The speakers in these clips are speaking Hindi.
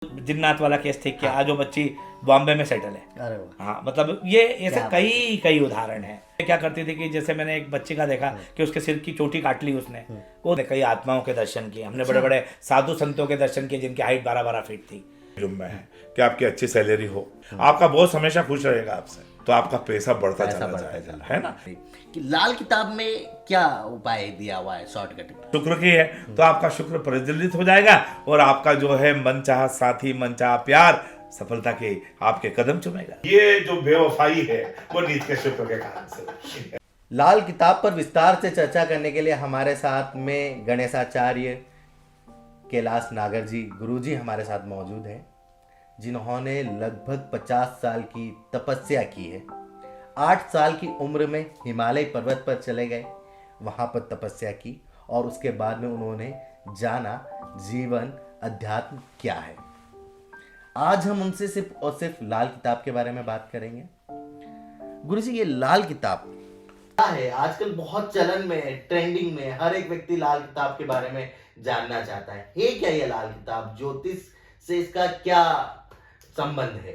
जिन्नात वाला केस ठीक किया, आज वो बच्ची बॉम्बे में सेटल है। अरे वाह। हाँ, मतलब ये ऐसे कई कई उदाहरण हैं। क्या करती थी कि जैसे मैंने एक बच्ची का देखा कि उसके सिर की चोटी काट ली उसने, वो कई आत्माओं के दर्शन किए हमने, बड़े बड़े साधु संतों के दर्शन किए जिनकी हाइट 12-12 फीट थी। जुम्मा है कि आपकी अच्छी सैलरी हो, आपका बॉस हमेशा खुश रहेगा आपसे, तो आपका पैसा बढ़ता चला जाएगा, है ना। कि लाल किताब में क्या उपाय दिया हुआ है शॉर्टकट में? शुक्र की है तो आपका शुक्र प्रज्वलित हो जाएगा और आपका जो है मनचाहा साथी, मनचाहा प्यार सफलता के आपके कदम चुमेगा। ये जो बेवफाई है वो नीच के शुक्र के कारण से। लाल किताब पर विस्तार से चर्चा करने के लिए हमारे साथ में गणेशाचार्य कैलाश नागर जी गुरुजी हमारे साथ मौजूद हैं, जिन्होंने लगभग 50 साल की तपस्या की है। 8 साल की उम्र में हिमालय पर्वत पर चले गए, वहाँ पर तपस्या की और उसके बाद में उन्होंने जाना जीवन अध्यात्म क्या है। आज हम उनसे सिर्फ और सिर्फ लाल किताब के बारे में बात करेंगे। गुरुजी, ये लाल किताब क्या है? आजकल बहुत चलन में है, ट्रेंडिंग में, हर एक व्यक्ति लाल किताब के बारे में जानना चाहता है। क्या ये लाल किताब? ज्योतिष से इसका क्या संबंध है?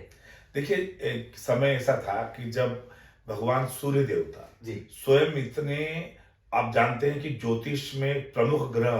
देखिए, एक समय ऐसा था कि जब भगवान सूर्य देवता जी स्वयं इतने, आप जानते हैं कि ज्योतिष में प्रमुख ग्रह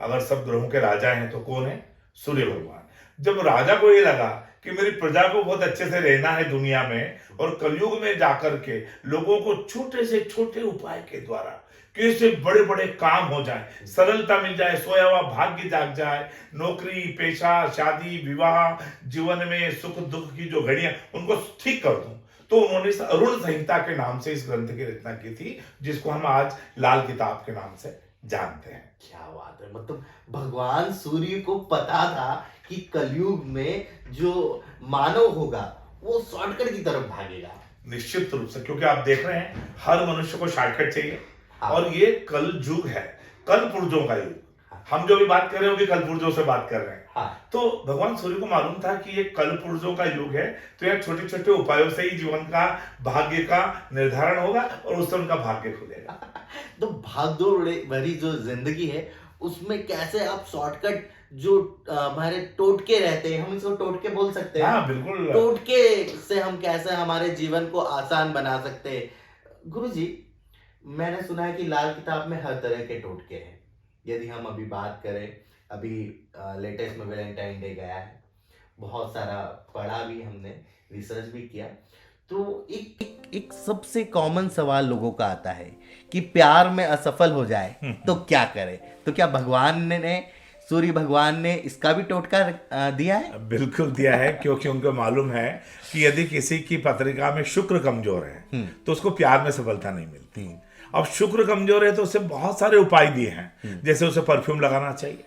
अगर सब ग्रहों के राजा हैं तो कौन है? सूर्य भगवान। जब राजा को ये लगा कि मेरी प्रजा को बहुत अच्छे से रहना है दुनिया में, और कलयुग में जाकर के लोगों को छोटे से छोटे उपाय के द्वारा कैसे बड़े बड़े काम हो जाए, सरलता मिल जाए, सोया हुआ भाग्य जाग जाए, नौकरी, पेशा, शादी, विवाह, जीवन में सुख दुख की जो घड़ियां उनको ठीक कर दूं, तो उन्होंने इस अरुण संहिता के नाम से इस ग्रंथ की रचना की थी, जिसको हम आज लाल किताब के नाम से जानते हैं। क्या बात है! मतलब भगवान सूर्य को पता था कि कलयुग में जो मानव होगा वो शॉर्टकट की तरफ भागेगा। निश्चित रूप से, क्योंकि आप देख रहे हैं हर मनुष्य को शॉर्टकट चाहिए। हाँ। और ये कल युग है, कल पुर्जों का युग। हम जो भी बात कर रहे हैं वो भी कल पुर्जों से बात कर रहे हैं। हाँ। तो भगवान सूर्य को मालूम था कि ये कल पुर्जों का युग है, तो यह छोटे छोटे उपायों से ही जीवन का भाग्य का निर्धारण होगा और उससे उनका भाग्य खुलेगा। तो भागदौड़ भरी जो जिंदगी है उसमें कैसे आप शॉर्टकट, जो हमारे टोटके रहते हैं, हम इसको टोटके बोल सकते हैं। हाँ, बिल्कुल। टोटके से हम कैसे हमारे जीवन को आसान बना सकते हैं? गुरुजी, मैंने सुना है कि लाल किताब में हर तरह के टोटके हैं। यदि हम अभी बात करें, अभी लेटेस्ट में वैलेंटाइन डे गया है, बहुत सारा पढ़ा भी हमने, रिसर्च भी किया, तो एक सबसे कॉमन सवाल लोगों का आता है कि प्यार में असफल हो जाए तो क्या करें? तो क्या भगवान ने, सूर्य भगवान ने इसका भी टोटका दिया है? बिल्कुल दिया है, क्योंकि उनको मालूम है कि यदि किसी की पत्रिका में शुक्र कमजोर है तो उसको प्यार में सफलता नहीं मिलती। अब शुक्र कमजोर है तो उसे बहुत सारे उपाय दिए हैं, जैसे उसे परफ्यूम लगाना चाहिए,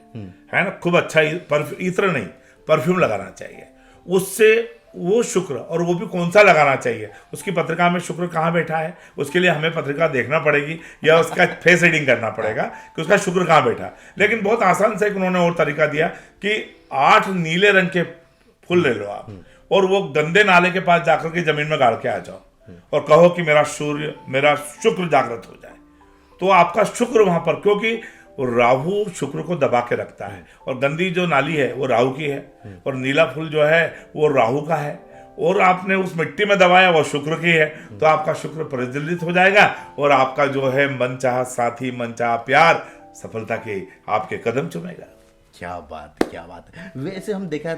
है ना, खूब अच्छा इत्र नहीं, परफ्यूम लगाना चाहिए, उससे वो शुक्र, और वो भी कौन सा लगाना चाहिए, उसकी पत्रिका में शुक्र कहाँ बैठा है, उसके लिए हमें पत्रिका देखना पड़ेगी या उसका फेस रीडिंग करना पड़ेगा कि उसका शुक्र कहाँ बैठा। लेकिन बहुत आसान से उन्होंने और तरीका दिया कि 8 नीले रंग के फूल ले लो आप, और वो गंदे नाले के पास जाकर के जमीन में गाड़ के आ जाओ और कहो कि मेरा सूर्य, मेरा शुक्र जागृत हो जाए, तो आपका शुक्र वहां पर, क्योंकि राहु शुक्र को दबा के रखता है, और गंदी जो नाली है वो राहु की है, और नीला फूल जो है वो राहु का है, और आपने उस मिट्टी में दबाया वो शुक्र की है, तो आपका शुक्र प्रज्वलित हो जाएगा और आपका जो है मनचाहा साथी, मनचाहा प्यार सफलता के आपके कदम चुमेगा। क्या बात, क्या बात है! वैसे हम देखा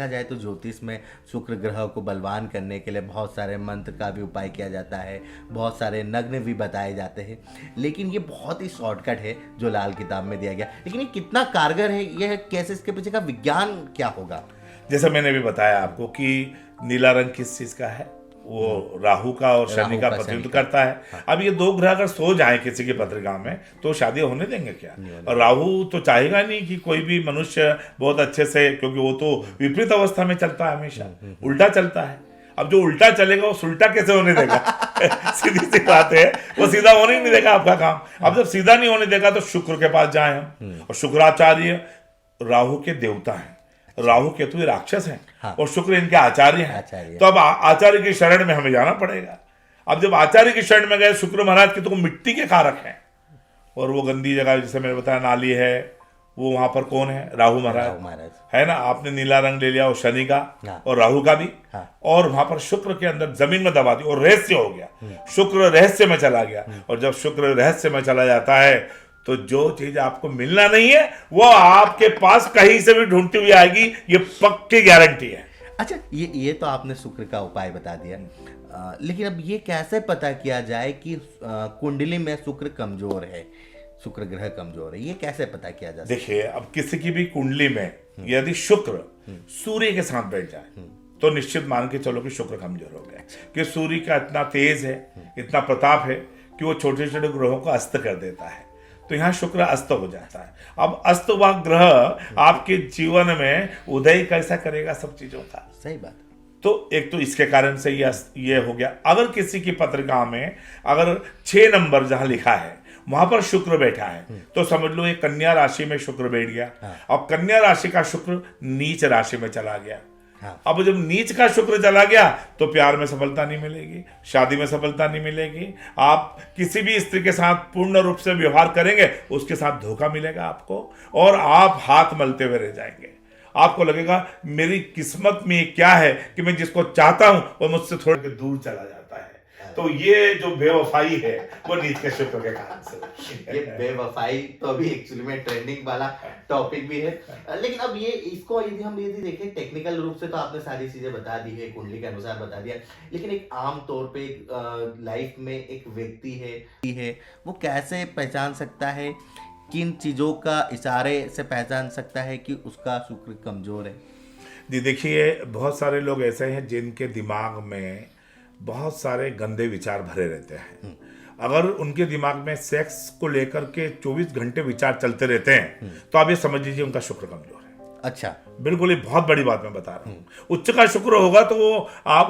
जाए तो ज्योतिष में शुक्र ग्रह को बलवान करने के लिए बहुत सारे मंत्र का भी उपाय किया जाता है, बहुत सारे नग्न भी बताए जाते हैं, लेकिन ये बहुत ही शॉर्टकट है जो लाल किताब में दिया गया। लेकिन ये कितना कारगर है, ये कैसे, इसके पीछे का विज्ञान क्या होगा? जैसे मैंने भी बताया आपको कि नीला रंग किस चीज का है, वो राहु का और शनि का प्रतिनिधित्व करता है। हाँ। अब ये 2 ग्रह अगर सो जाए किसी की पत्रिका में तो शादी होने देंगे क्या? और राहु तो चाहेगा नहीं कि कोई भी मनुष्य बहुत अच्छे से, क्योंकि वो तो विपरीत अवस्था में चलता है, हमेशा उल्टा चलता है। अब जो उल्टा चलेगा वो सुलटा कैसे होने देगा? सीधी सी बात है, वो सीधा होने ही नहीं देगा आपका काम। अब जब सीधा नहीं होने देगा तो शुक्र के पास जाए हम, और शुक्राचार्य राहु के देवता हैं, राहु केतु राक्षस हैं। हाँ। और शुक्र इनके आचार्य हैं। तो अब आचार्य की शरण में हमें जाना पड़ेगा। अब जब आचार्य की शरण में गए शुक्र महाराज की, तो वो मिट्टी के कारक हैं, और वो गंदी जगह जैसे मैंने बताया नाली है, वो वहां पर कौन है? राहु राहु महाराज महाराज। है ना। आपने नीला रंग ले लिया, और शनि का हाँ। और राहु का भी, हाँ। और वहां पर शुक्र के अंदर जमीन में दबा दी और रहस्य हो गया। शुक्र रहस्य में चला गया, और जब शुक्र रहस्य में चला जाता है तो जो चीज आपको मिलना नहीं है वो आपके पास कहीं से भी ढूंढती हुई आएगी, ये पक्की गारंटी है। अच्छा, ये तो आपने शुक्र का उपाय बता दिया, लेकिन अब ये कैसे पता किया जाए कि कुंडली में शुक्र कमजोर है, शुक्र ग्रह कमजोर है, ये कैसे पता किया जा सकता है? देखिए, अब किसी की भी कुंडली में यदि शुक्र सूर्य के साथ बैठ जाए तो निश्चित मान के चलो कि शुक्र कमजोर हो गया, कि सूर्य का इतना तेज है, इतना प्रताप है कि वो छोटे छोटे ग्रहों को अस्त कर देता है, तो यहाँ शुक्र अस्त हो जाता है। अब अस्त हुआ ग्रह आपके जीवन में उदय कैसा करेगा सब चीजों का? सही बात। तो एक तो इसके कारण से ये हो गया। अगर किसी की पत्रिका में अगर 6 नंबर जहां लिखा है वहां पर शुक्र बैठा है तो समझ लो ये कन्या राशि में शुक्र बैठ गया। अब कन्या राशि का शुक्र नीच राशि में चला गया। अब जब नीच का शुक्र चला गया तो प्यार में सफलता नहीं मिलेगी, शादी में सफलता नहीं मिलेगी, आप किसी भी स्त्री के साथ पूर्ण रूप से व्यवहार करेंगे उसके साथ धोखा मिलेगा आपको, और आप हाथ मलते हुए रह जाएंगे। आपको लगेगा मेरी किस्मत में क्या है कि मैं जिसको चाहता हूं वो मुझसे थोड़ा दूर चला जाता है। तो ये जो बेवफाई है वो नीच के शुक्र के कारण से। ये बेवफाई तो अभी एक्चुअली में ट्रेंडिंग वाला टॉपिक भी है, लेकिन अब ये इसको यदि देखें टेक्निकल रूप से तो आपने सारी चीजें बता दी है, कुंडली के अनुसार बता दिया, लेकिन एक आम तौर पे लाइफ में एक व्यक्ति है वो कैसे पहचान सकता है, किन चीजों का इशारे से पहचान सकता है कि उसका शुक्र कमजोर है? जी देखिए, बहुत सारे लोग ऐसे हैं जिनके दिमाग में बहुत सारे गंदे विचार भरे रहते हैं। अगर उनके दिमाग में सेक्स को लेकर के 24 घंटे विचार चलते रहते हैं तो आप ये समझ लीजिए उनका शुक्र कमजोर है। अच्छा, बिल्कुल, ये बहुत बड़ी बात मैं बता रहा हूँ। उच्च का शुक्र होगा तो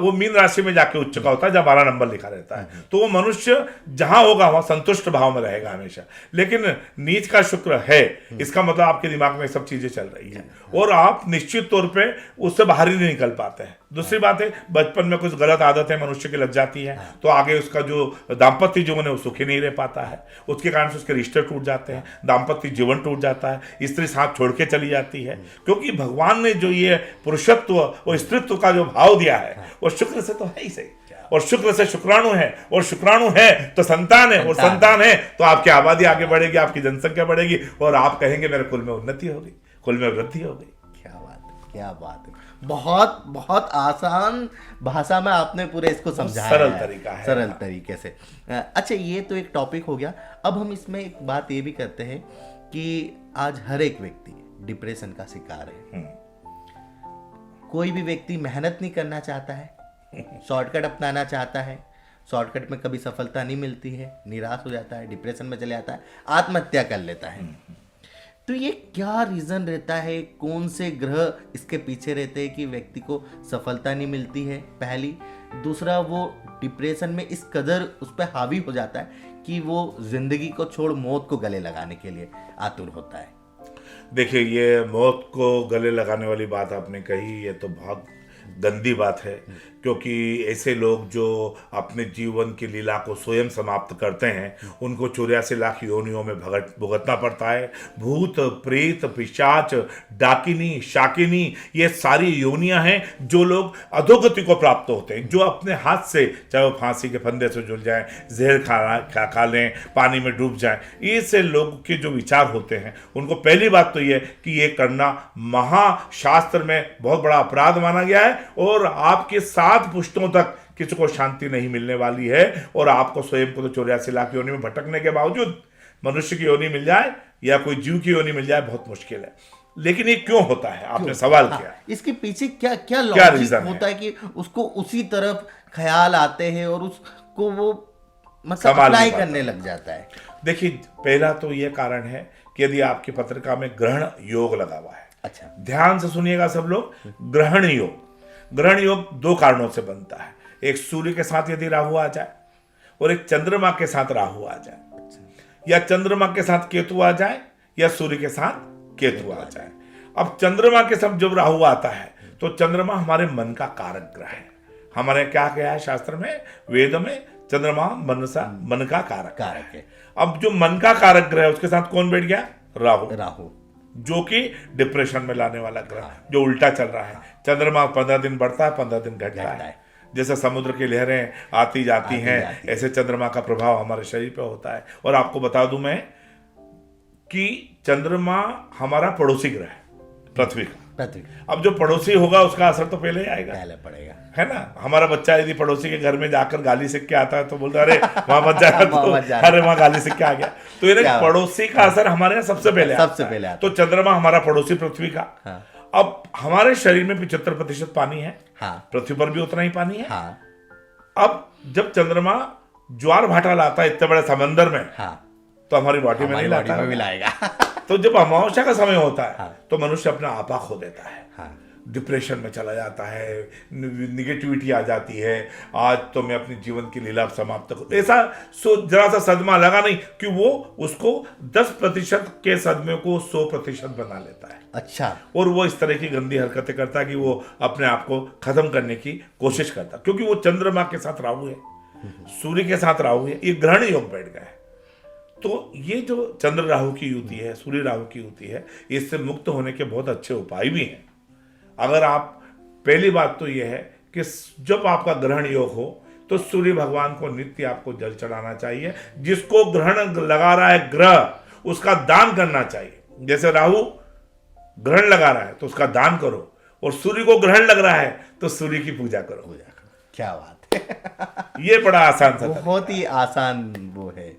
वो मीन राशि में जाके उच्च का होता है जब 12 नंबर लिखा रहता है, तो वो मनुष्य जहां होगा वहां संतुष्ट भाव में रहेगा हमेशा। लेकिन नीच का शुक्र है, इसका मतलब आपके दिमाग में सब चीजें चल रही है और आप निश्चित तौर पे उससे बाहर ही नहीं निकल पाते हैं। दूसरी बात है, बचपन में कुछ गलत आदतें मनुष्य की लग जाती है तो आगे उसका जो दाम्पत्य जीवन है वो सुखी नहीं रह पाता है, उसके कारण से उसके रिश्ते टूट जाते हैं, दाम्पत्य जीवन टूट जाता है, स्त्री साथ छोड़ के चली जाती है। क्योंकि भगवान ने जो ये पुरुषत्व और स्त्रीत्व का जो भाव दिया है वो शुक्र से तो है ही सही, और शुक्र से शुक्राणु है, और शुक्राणु है तो संतान है, और संतान है तो आपकी आबादी आगे बढ़ेगी, आपकी जनसंख्या बढ़ेगी, और आप कहेंगे मेरे कुल में उन्नति हो गई, कुल में वृद्धि हो गई। क्या बात है, क्या बात है। बहुत बहुत आसान भाषा में आपने पूरे इसको समझाया, सरल तरीका है, सरल तरीके से। अच्छा, ये तो एक टॉपिक हो गया। अब हम इसमें एक बात ये भी करते हैं कि आज हर एक व्यक्ति डिप्रेशन का शिकार है। कोई भी व्यक्ति मेहनत नहीं करना चाहता है, शॉर्टकट अपनाना चाहता है, शॉर्टकट में कभी सफलता नहीं मिलती है, निराश हो जाता है, डिप्रेशन में चले जाता है, आत्महत्या कर लेता है। तो ये क्या रीजन रहता है, कौन से ग्रह इसके पीछे रहते हैं कि व्यक्ति को सफलता नहीं मिलती है? पहली, दूसरा वो डिप्रेशन में इस कदर उस पर हावी हो जाता है कि वो जिंदगी को छोड़ मौत को गले लगाने के लिए आतुर होता है। देखिए, ये मौत को गले लगाने वाली बात आपने कही, ये तो बहुत गंदी बात है, क्योंकि ऐसे लोग जो अपने जीवन की लीला को स्वयं समाप्त करते हैं उनको 84 लाख योनियों में भुगतना पड़ता है। भूत, प्रेत, पिशाच, डाकिनी, शाकिनी, ये सारी योनियां हैं जो लोग अधोगति को प्राप्त होते हैं, जो अपने हाथ से, चाहे वो फांसी के फंदे से जुड़ जाएं, जहर खा लें, पानी में डूब जाएं, ऐसे लोगों के जो विचार होते हैं उनको पहली बात तो ये कि ये करना महाशास्त्र में बहुत बड़ा अपराध माना गया है, और आपके 7 पुश्तों तक किसी को शांति नहीं मिलने वाली है, और आपको स्वयं को तो 84 लाख योनि में भटकने के बावजूद मनुष्य की योनि मिल जाए या कोई जीव की योनि मिल जाए बहुत मुश्किल है। लेकिन ये क्यों होता है, आपने सवाल किया। इसके पीछे क्या क्या लॉजिक होता है कि उसको उसी तरफ ख्याल आते हैं और उसको वो मतलब अप्लाई करने लग जाता है? देखिए, पहला तो ये कारण है कि यदि आपकी पत्रिका में ग्रहण योग लगा हुआ है। अच्छा, ध्यान से सुनिएगा सब लोग। ग्रहण योग 2 कारणों से बनता है। एक सूर्य के साथ यदि राहु आ जाए, और एक चंद्रमा के साथ राहु आ जाए, या चंद्रमा के साथ केतु आ जाए, या सूर्य के साथ केतु आ जाए। अब चंद्रमा के साथ जब राहु आता है तो चंद्रमा हमारे मन का कारक ग्रह है। हमारे क्या कहा है शास्त्र में, वेद में, चंद्रमा मन का कारक है। अब जो मन का कारक ग्रह है उसके साथ कौन बैठ गया? राहु। जो कि डिप्रेशन में लाने वाला ग्रह, जो उल्टा चल रहा है। चंद्रमा 15 दिन बढ़ता है, 15 दिन घटता है। जैसे समुद्र की लहरें आती जाती हैं, ऐसे चंद्रमा का प्रभाव हमारे शरीर पे होता है। और आपको बता दूं मैं कि चंद्रमा हमारा पड़ोसी ग्रह है पृथ्वी का। अब जो पड़ोसी होगा उसका असर तो पहले ही आएगा, पहले पड़ेगा, है ना। हमारा बच्चा यदि पड़ोसी के घर में जाकर गाली सीख के आता है तो बोलता है अरे वहां मत जाना, तो अरे वहां गाली सीख के आ गया। तो ये पड़ोसी का असर हमारे यहाँ सबसे पहले आता है। तो चंद्रमा हमारा पड़ोसी पृथ्वी का। अब हमारे शरीर में 75% पानी है, पृथ्वी पर भी उतना ही पानी है। अब जब चंद्रमा ज्वार भाटा लाता है इतने बड़े समंदर में, तो हमारी बॉडी में नहीं लाता। तो जब अमावस्या का समय होता है तो मनुष्य अपना आपा खो देता है, डिप्रेशन में चला जाता है, निगेटिविटी आ जाती है। आज तो मैं अपनी जीवन की लीला समाप्त करूं, ऐसा जरा सा सदमा लगा नहीं कि वो उसको 10% के सदमे को 100% बना लेता है। अच्छा। और वो इस तरह की गंदी हरकतें करता है कि वो अपने आप को खत्म करने की कोशिश करता, क्योंकि वो चंद्रमा के साथ राहु है, सूर्य के साथ राहु है, ये ग्रहण योग बैठ गया है। तो ये जो चंद्र राहु की युति है, सूर्य राहु की युति है, इससे मुक्त होने के बहुत अच्छे उपाय भी हैं। अगर आप, पहली बात तो यह है कि जब आपका ग्रहण योग हो तो सूर्य भगवान को नित्य आपको जल चढ़ाना चाहिए। जिसको ग्रहण लगा रहा है ग्रह, उसका दान करना चाहिए। जैसे राहु ग्रहण लगा रहा है तो उसका दान करो, और सूर्य को ग्रहण लग रहा है तो सूर्य की पूजा करो। क्या बात है। ये बड़ा आसान सा, बहुत ही आसान वो है।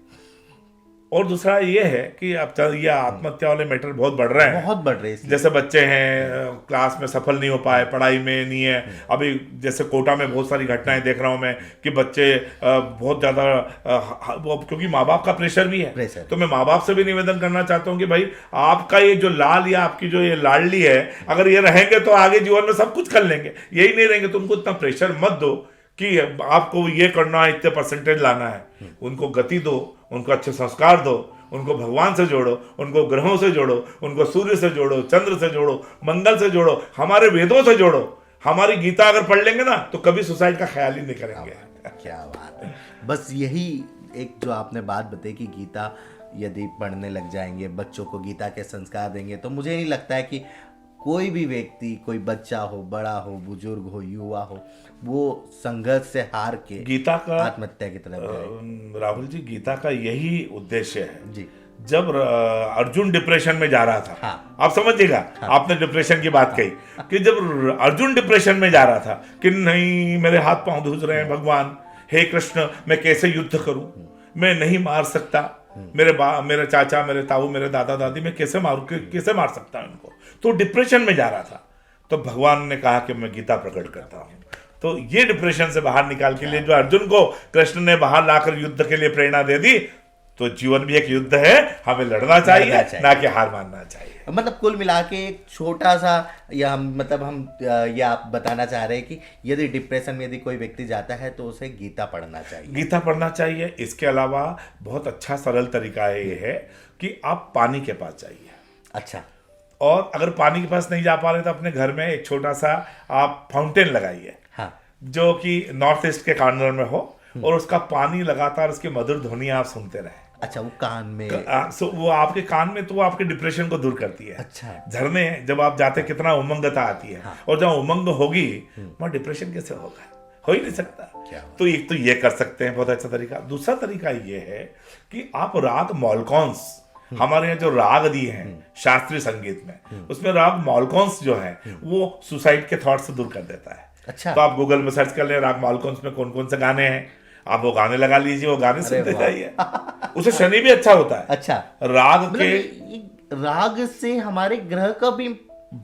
और दूसरा ये है कि अब ये आत्महत्या वाले मैटर बहुत बढ़ रहे हैं, बहुत बढ़ रहे हैं। जैसे बच्चे हैं क्लास में सफल नहीं हो पाए, पढ़ाई में नहीं है। अभी जैसे कोटा में बहुत सारी घटनाएं देख रहा हूं मैं कि बच्चे बहुत ज़्यादा, क्योंकि माँ बाप का प्रेशर भी है। तो मैं माँ बाप से भी निवेदन करना चाहता हूँ कि भाई आपका ये जो लाल या आपकी जो ये लाडली है, अगर ये रहेंगे तो आगे जीवन में सब कुछ कर लेंगे। यही नहीं रहेंगे तो उनको इतना प्रेशर मत दो कि आपको ये करना है, इतने परसेंटेज लाना है। उनको गति दो, उनको अच्छे संस्कार दो, उनको भगवान से जोड़ो, उनको ग्रहों से जोड़ो, उनको सूर्य से जोड़ो, चंद्र से जोड़ो, मंगल से जोड़ो, हमारे वेदों से जोड़ो। हमारी गीता अगर पढ़ लेंगे ना तो कभी सुसाइड का ख्याल ही नहीं करेंगे। क्या बात है। बस यही एक जो आपने बात बताई कि गीता यदि पढ़ने लग जाएंगे, बच्चों को गीता के संस्कार देंगे, तो मुझे नहीं लगता है कि कोई भी व्यक्ति, कोई बच्चा हो, बड़ा हो, बुजुर्ग हो, युवा हो, वो संघर्ष से हार के गीता का आत्महत्या की तरफ जाए। राहुल जी, गीता का यही उद्देश्य है जी। जब अर्जुन डिप्रेशन में जा रहा था, आप समझिएगा, आपने डिप्रेशन की बात कही कि जब अर्जुन डिप्रेशन में जा रहा था कि नहीं मेरे हाथ पांव धुज रहे हैं भगवान, हे कृष्ण मैं कैसे युद्ध करूं, मैं नहीं मार सकता, मेरे चाचा, मेरे ताऊ, मेरे दादा दादी, मैं कैसे मार सकता हूं इनको। तो डिप्रेशन में जा रहा था, तो भगवान ने कहा कि मैं गीता प्रकट करता हूं। तो ये डिप्रेशन से बाहर निकाल के लिए जो अर्जुन को कृष्ण ने बाहर लाकर युद्ध के लिए प्रेरणा दे दी, तो जीवन भी एक युद्ध है, हमें लड़ना चाहिए, ना कि हार मानना चाहिए। मतलब कुल मिला के एक छोटा सा, या मतलब हम ये आप बताना चाह रहे हैं कि यदि डिप्रेशन में यदि कोई व्यक्ति जाता है तो उसे गीता पढ़ना चाहिए। गीता पढ़ना चाहिए। इसके अलावा बहुत अच्छा सरल तरीका ये है कि आप पानी के पास जाइए। अच्छा। और अगर पानी के पास नहीं जा पा रहे तो अपने घर में एक छोटा सा आप फाउंटेन लगाइए, जो कि नॉर्थ ईस्ट के कॉर्नर में हो, और उसका पानी लगातार, उसकी मधुर ध्वनि आप सुनते रहे। अच्छा, वो कान में वो आपके कान में, तो वो आपके डिप्रेशन को दूर करती है। अच्छा। झरने जब आप जाते कितना उमंगता आती है। और जब उमंग होगी वहाँ डिप्रेशन कैसे होगा, हो ही नहीं सकता। तो एक तो ये कर सकते हैं, बहुत अच्छा तरीका। दूसरा तरीका ये है कि आप राग मॉलकॉन्स, हमारे यहाँ जो राग दिए हैं शास्त्रीय संगीत में, उसमें राग मॉलकॉन्स जो है वो सुसाइड के थॉट से दूर कर देता है। अच्छा। तो आप गूगल में सर्च कर लें राग मॉलकॉन्स में कौन कौन से गाने हैं, आप वो गाने लगा लीजिए, वो गाने सुनते जाइए। उससे शनि भी अच्छा होता है। अच्छा। राग के राग से हमारे ग्रह का भी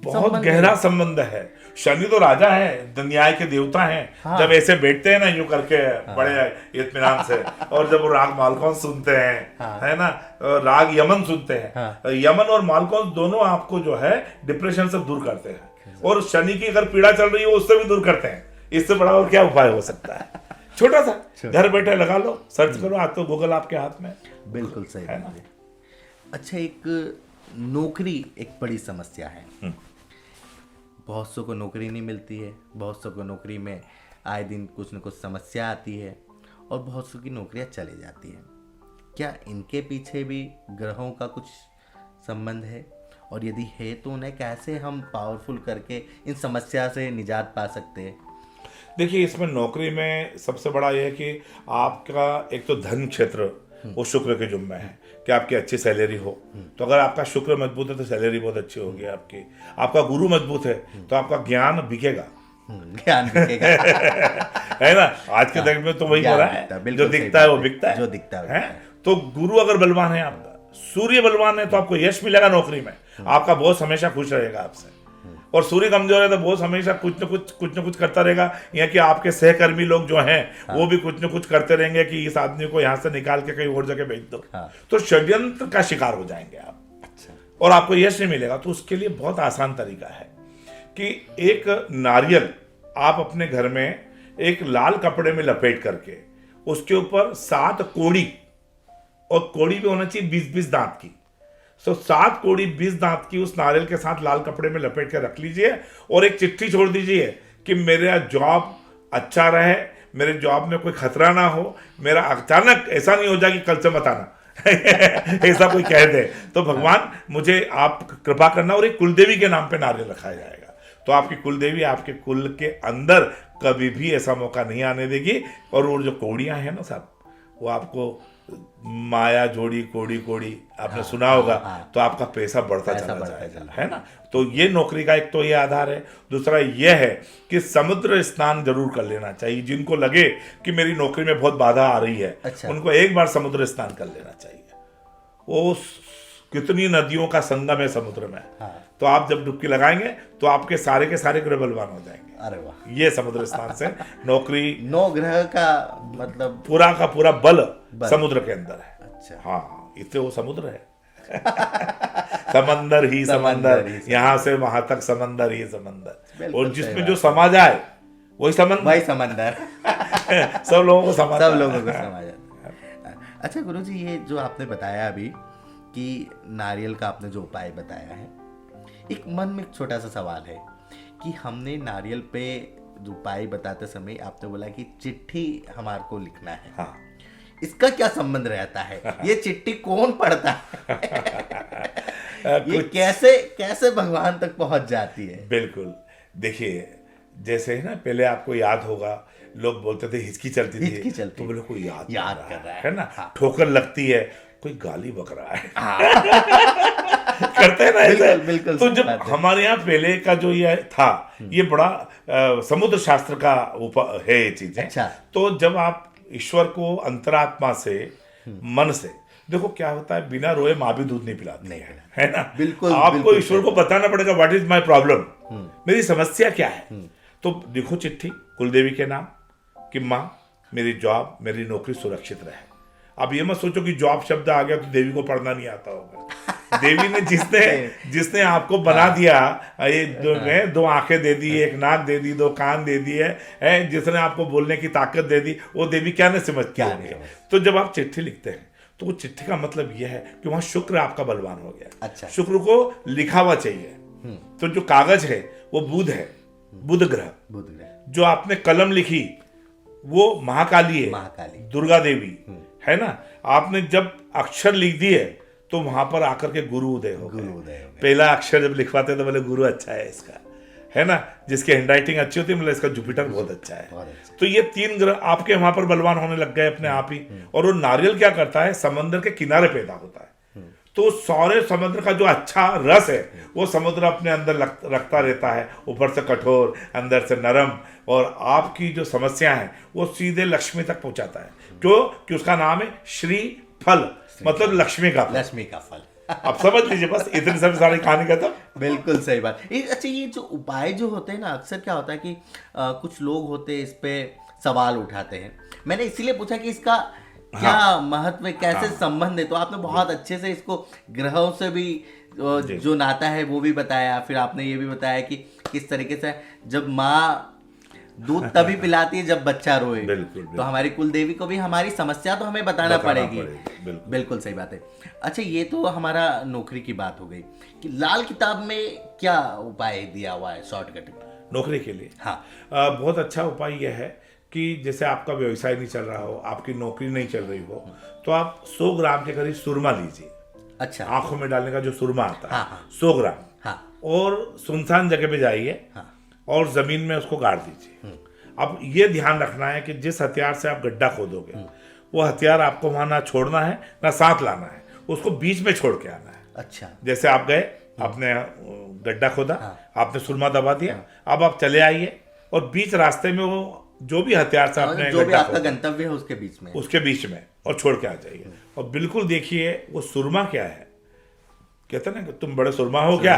बहुत गहरा संबंध है। शनि तो राजा है, न्याय के देवता हैं। जब ऐसे बैठते हैं ना यूं करके बड़े इत्मीनान से, और जब वो राग मालकौंस सुनते हैं, है ना, राग यमन सुनते हैं, यमन और मालकौंस दोनों आपको जो है डिप्रेशन से दूर करते हैं, और शनि की अगर पीड़ा चल रही है उससे भी दूर करते हैं। इससे बड़ा और क्या उपाय हो सकता है? छोटा सा घर बैठे लगा लो, सर्च करो, आज तो गूगल आपके हाथ में। बिल्कुल सही है ना। अच्छा, एक नौकरी एक बड़ी समस्या है। बहुत सौ को नौकरी नहीं मिलती है, बहुत सौ को नौकरी में आए दिन कुछ न कुछ समस्या आती है, और बहुत सौ की नौकरियां चली जाती हैं। क्या इनके पीछे भी ग्रहों का कुछ संबंध है? और यदि है तो उन्हें कैसे हम पावरफुल करके इन समस्या से निजात पा सकते हैं? देखिए, इसमें नौकरी में सबसे बड़ा यह है कि आपका एक तो धन क्षेत्र वो शुक्र के जुम्मे है कि आपकी अच्छी सैलरी हो। तो अगर आपका शुक्र मजबूत है तो सैलरी बहुत अच्छी होगी आपकी। आपका गुरु मजबूत है तो आपका ज्ञान बिकेगा। ज्ञान बिकेगा। है ना, आज के दौर में तो वही हो रहा है, जो दिखता है वो बिकता है। जो दिखता है। तो गुरु अगर बलवान है आपका, सूर्य बलवान है, तो आपको यश मिलेगा नौकरी में। आपका बॉस हमेशा खुश रहेगा आपसे। और सूर्य कमजोर है तो बॉस हमेशा कुछ न कुछ करता रहेगा। या कि आपके सहकर्मी लोग जो हैं वो भी कुछ न कुछ करते रहेंगे कि इस आदमी को यहाँ से निकाल के कहीं और जगह भेज दो। तो षड्यंत्र का शिकार हो जाएंगे आप। अच्छा। और आपको यश नहीं मिलेगा। तो उसके लिए बहुत आसान तरीका है कि एक नारियल आप अपने घर में एक लाल कपड़े में लपेट करके उसके ऊपर 7 कोड़ी, और कोड़ी भी होना चाहिए 20-20 दांत की। 7 कोड़ी 20 दांत की उस नारियल के साथ लाल कपड़े में लपेट के रख लीजिए और एक चिट्ठी छोड़ दीजिए कि मेरा जॉब अच्छा रहे, मेरे जॉब में कोई खतरा ना हो, मेरा अचानक ऐसा नहीं हो जाए कि कल से मत आना। ऐसा कोई कह दे तो भगवान मुझे आप कृपा करना। और एक कुलदेवी के नाम पे नारियल रखाया जाएगा। तो आपकी कुलदेवी आपके कुल के अंदर कभी भी ऐसा मौका नहीं आने देगी। और वो जो कौड़ियां हैं ना साहब, वो आपको माया जोड़ी कोड़ी कोड़ी आपने सुना होगा। तो आपका पैसा बढ़ता चला जाएगा, है ना। तो ये नौकरी का एक तो ये आधार है। दूसरा ये है कि समुद्र स्नान जरूर कर लेना चाहिए। जिनको लगे कि मेरी नौकरी में बहुत बाधा आ रही है, उनको एक बार समुद्र स्नान कर लेना चाहिए। वो कितनी नदियों का संगम है समुद्र में। तो आप जब डुबकी लगाएंगे तो आपके सारे के सारे ग्रह बलवान हो जाएंगे। अरे वाह। ये समुद्र स्नान से नौकरी, 9 ग्रह का मतलब पूरा का पूरा बल समुद्र के अंदर है। अच्छा। हाँ, इसलिए वो समुद्र है। समंदर ही समंदर, यहाँ से वहां तक समंदर ही समंदर। और जिसमें जो समा जाए वही समंदर। सब लोगों को समा जाए। अच्छा गुरुजी, ये जो आपने बताया अभी कि नारियल का आपने जो उपाय बताया है, एक मन में एक छोटा सा सवाल है कि हमने नारियल पे जो उपाय बताते समय आपने बोला कि चिट्ठी हमारे को लिखना है। हाँ। इसका क्या संबंध रहता है? ये चिट्ठी कौन पढ़ता है? ये कैसे भगवान तक पहुंच जाती है? बिल्कुल। देखिए, जैसे है ना, पहले आपको याद होगा लोग बोलते थे हिचकी चलती थी, तो बोले कोई याद कर रहा है ना। हाँ। ठोकर लगती है, कोई गाली बक रहा है। हाँ। करते हैं ना ऐसे। बिल्कुल। तो जब हमारे यहाँ पहले का जो ये था, ये बड़ा समुद्र शास्त्र का है ये चीज है। अच्छा। तो जब आप ईश्वर को अंतरात्मा से, मन से, देखो क्या होता है, बिना रोए माँ भी दूध नहीं पिलाती है ना। बिल्कुल। आपको ईश्वर को बताना पड़ेगा व्हाट इज माय प्रॉब्लम, मेरी समस्या क्या है। तो देखो चिट्ठी कुलदेवी के नाम कि माँ मेरी जॉब, मेरी नौकरी सुरक्षित रहे। अब ये मत सोचो कि जॉब शब्द आ गया तो देवी को पढ़ना नहीं आता होगा। देवी ने जिसने आपको बना दिया, ये 2 आंखें दे दी, 1 नाक दे दी, 2 कान दे दिए है, जिसने आपको बोलने की ताकत दे दी, वो देवी क्या नहीं समझती है। तो जब आप चिट्ठी लिखते हैं तो वो चिट्ठी का मतलब यह है कि वहां शुक्र आपका बलवान हो गया। अच्छा। शुक्र को लिखा हुआ चाहिए। तो जो कागज है वो बुध है, बुध ग्रह। जो आपने कलम लिखी वो महाकाली है, दुर्गा देवी है ना। आपने जब अक्षर लिख दिए तो वहां पर आकर के गुरु उदय हो गए। पहला अक्षर जब लिखवाते तो बोले गुरु अच्छा है इसका, है ना। जिसकी हैंडराइटिंग अच्छी होती है मतलब इसका जुपिटर बहुत अच्छा है। तो ये 3 ग्रह आपके वहां पर बलवान होने लग गए अपने आप ही। और वो नारियल क्या करता है, समंदर के किनारे पैदा होता है। तो सारे समुद्र का जो अच्छा रस है वो समुद्र अपने अंदर रखता रहता है, ऊपर से कठोर, अंदर से नरम। और आपकी जो समस्या है वो सीधे लक्ष्मी तक पहुंचाता है। क्यों? कि उसका नाम है श्री फल, मतलब लक्ष्मी का फल। अब समझ लीजिए, बस इतनी सब सारी कहानी खत्म। बिल्कुल सही बात। अच्छा, ये जो उपाय जो होते हैं ना, अक्सर क्या होता है कि कुछ लोग होते हैं इस पे सवाल उठाते हैं। मैंने इसीलिए पूछा कि इसका क्या महत्व है, कैसे संबंध है। तो आपने बहुत अच्छे से इसको ग्रहों से भी जो नाता है वो भी बताया। फिर आपने ये भी बताया कि किस तरीके से जब माँ दूध तभी पिलाती है जब बच्चा रोए। तो हमारी कुल देवी को भी हमारी समस्या तो हमें बताना पड़ेगी। बिल्कुल सही बात है। अच्छा, ये तो हमारा नौकरी की बात हो गई कि लाल किताब में क्या उपाय दिया हुआ है शॉर्टकट नौकरी के लिए? हाँ, बहुत अच्छा उपाय यह है कि जैसे आपका व्यवसाय नहीं चल रहा हो, आपकी नौकरी नहीं चल रही हो, तो आप 100 ग्राम के करीब सुरमा लीजिए। अच्छा। आंखों में डालने का जो सुरमा आता है, हाँ, हाँ। 100 ग्राम। हाँ। और सुनसान जगह पे जाइए हाँ। और जमीन में उसको गाड़ दीजिए। अब ये ध्यान रखना है कि जिस हथियार से आप गड्ढा खोदोगे वो हथियार आपको वहां ना छोड़ना है ना साथ लाना है, उसको बीच में छोड़ के आना है। अच्छा। जैसे आप गए, आपने गड्ढा खोदा, आपने सुरमा दबा दिया, अब आप चले आइए और बीच रास्ते में वो जो भी हथियार से आपने जो भी गड्ढा आपका खोदा, गंतव्य है उसके बीच में। उसके बीच में और छोड़ के आ जाइए। और बिल्कुल देखिए वो सुरमा क्या है, कहते ना कि तुम बड़े सुरमा हो क्या।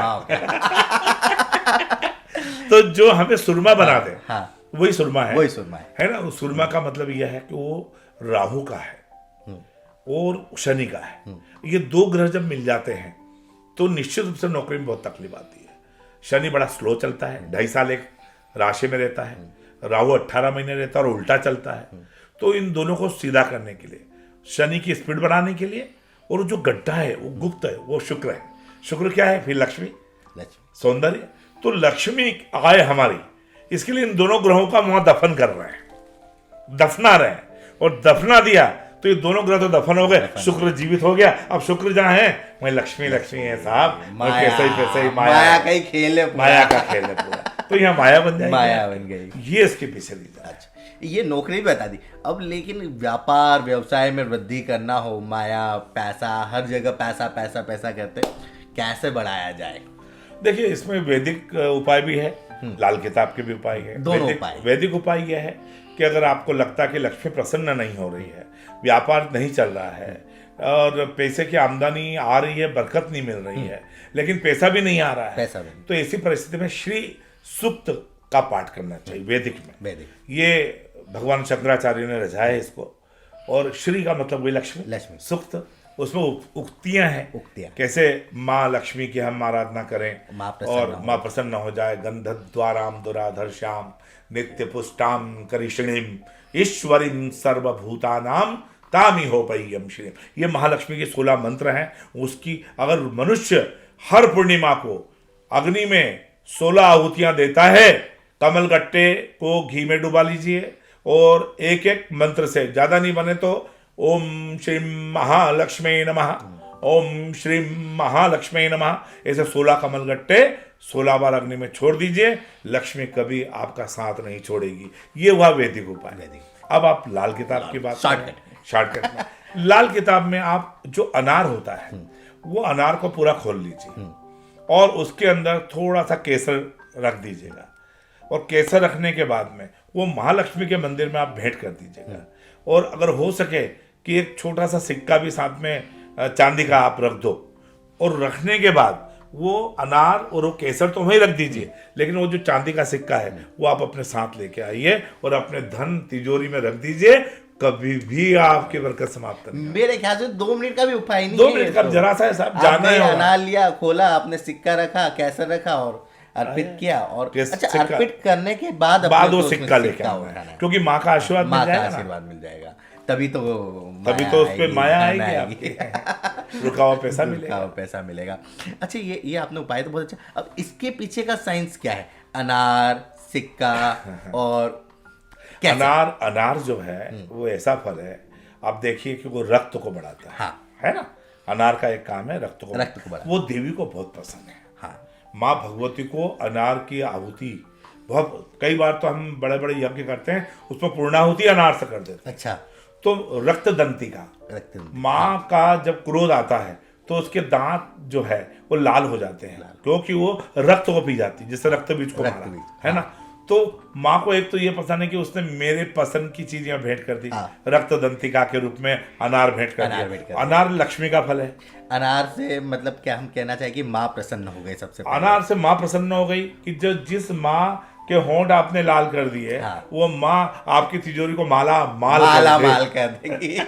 तो जो हमें सुरमा बना दे हाँ। वही सुरमा है, वही सुरमा है ना। उस सुरमा का मतलब यह है कि वो राहु का है और शनि का है। ये दो ग्रह जब मिल जाते हैं तो निश्चित रूप से नौकरी में बहुत तकलीफ आती है। शनि बड़ा स्लो चलता है, 2.5 साल एक राशि में रहता है, राहु 18 महीने रहता है और उल्टा चलता है। तो इन दोनों को सीधा करने के लिए, शनि की स्पीड बढ़ाने के लिए, और जो गड्ढा है वो गुप्त है, वो शुक्र है। शुक्र क्या है फिर? लक्ष्मी, सौंदर्य। तो लक्ष्मी आए हमारी, इसके लिए इन दोनों ग्रहों का वहां दफन कर रहे हैं, दफना रहे हैं। और दफना दिया तो ये दोनों ग्रह तो दफन हो गए, शुक्र जीवित हो गया। अब शुक्र जहां है वहीं लक्ष्मी लक्ष्मी है साहब। कैसे ही माया का ही खेल है, माया का खेल है पूरा। तो यहाँ माया बन जाएगी, माया बन गई। ये इसके पीछे रीजन है। अच्छा, ये नौकरी भी बता दी। अब लेकिन व्यापार व्यवसाय में वृद्धि करना हो, माया पैसा, हर जगह पैसा पैसा पैसा करते, कैसे बढ़ाया जाए? देखिए इसमें वैदिक उपाय भी है, लाल किताब के भी उपाय है। दोनों उपाय। वैदिक उपाय यह है कि अगर आपको लगता है कि लक्ष्मी प्रसन्न नहीं हो रही है, व्यापार नहीं चल रहा है और पैसे की आमदनी आ रही है, बरकत नहीं मिल रही है, लेकिन पैसा भी नहीं आ रहा है, पैसा भी। तो ऐसी परिस्थिति में श्री सूक्त का पाठ करना चाहिए वैदिक में। वैदिक, ये भगवान शंकराचार्य ने रचाया है इसको। और श्री का मतलब वही लक्ष्मी, लक्ष्मी। सूक्त, उसमें उक्तियां हैं, उक्तियां। कैसे माँ लक्ष्मी की हम आराधना करें माँ प्रसन्न और हो। माँ प्रसन्न हो जाए। गंधद्वाराम दुराधर श्याम नित्य पुष्टाम करिष्णीम ईश्वरीम सर्वभूतानाम तामी हो पय्यम श्रीम। ये महालक्ष्मी के 16 मंत्र हैं। उसकी अगर मनुष्य हर पूर्णिमा को अग्नि में 16 आहुतियां देता है, कमल गट्टे को घी में डुबा लीजिए और एक एक मंत्र से, ज्यादा नहीं बने तो ओम श्रीं महालक्ष्मी नमः, ओम श्रीं महालक्ष्मी नमः, ऐसे 16 कमल गट्टे 16 बार अग्नि में छोड़ दीजिए। लक्ष्मी कभी आपका साथ नहीं छोड़ेगी। ये हुआ वैदिक उपाय। अब आप लाल किताब की बात करें, शॉर्टकट में लाल किताब में आप जो अनार होता है वो अनार को पूरा खोल लीजिए और उसके अंदर थोड़ा सा केसर रख दीजिएगा। और केसर रखने के बाद में वो महालक्ष्मी के मंदिर में आप भेंट कर दीजिएगा। और अगर हो सके कि एक छोटा सा सिक्का भी साथ में चांदी का आप रख दो, और रखने के बाद वो अनार और वो केसर तो वहीं रख दीजिए, लेकिन वो जो चांदी का सिक्का है वो आप अपने साथ लेके आइए और अपने धन तिजोरी में रख दीजिए। कभी भी आपकी बरकत समाप्त नहीं। मेरे ख्याल से 2 मिनट का भी उपाय नहीं 2 है। मिनट का जरा सा है साहब, आपने जानना है। अनार लिया, खोला, आपने सिक्का रखा, केसर रखा और अर्पित किया। और अच्छा, अर्पित करने के बाद वो सिक्का लेके आना है, क्योंकि माँ का आशीर्वाद मिल जाएगा, आशीर्वाद मिल जाएगा। तभी तो उस पे माया आएगी आपकी। रुका हुआ पैसा मिलेगा, पैसा मिलेगा। अच्छा, ये आपने उपाय तो बहुत अच्छा। अब इसके पीछे का साइंस क्या है? अनार, सिक्का और कैसे? अनार जो है वो ऐसा फल है, आप देखिए कि वो रक्त को बढ़ाता है। हाँ। है ना, अनार का एक काम है रक्त को बढ़ाता। वो देवी को बहुत पसंद है। हाँ। माँ भगवती को अनार की आहुति बहुत, कई बार तो हम बड़े बड़े यज्ञ करते हैं उसमें पूर्णाहुति अनार से कर देते हैं। अच्छा। तो रक्त दंती का, माँ का जब क्रोध आता है तो उसके दांत जो है वो लाल हो जाते हैं, क्योंकि वो रक्त को पी जाती है, जिससे रक्त बीज को मारा, है ना। तो माँ को एक तो ये पसंद है कि उसने मेरे पसंद की चीज यहाँ भेंट कर दी। रक्त दंतिका के रूप में अनार भेंट कर दिया। अनार लक्ष्मी का फल है। अनार से मतलब क्या हम कहना चाहें कि माँ प्रसन्न हो गई? सबसे अनार से माँ प्रसन्न हो गई कि जो जिस माँ के होंठ आपने लाल कर दिए, वो माँ आपकी तिजोरी को माला माल कर देगी।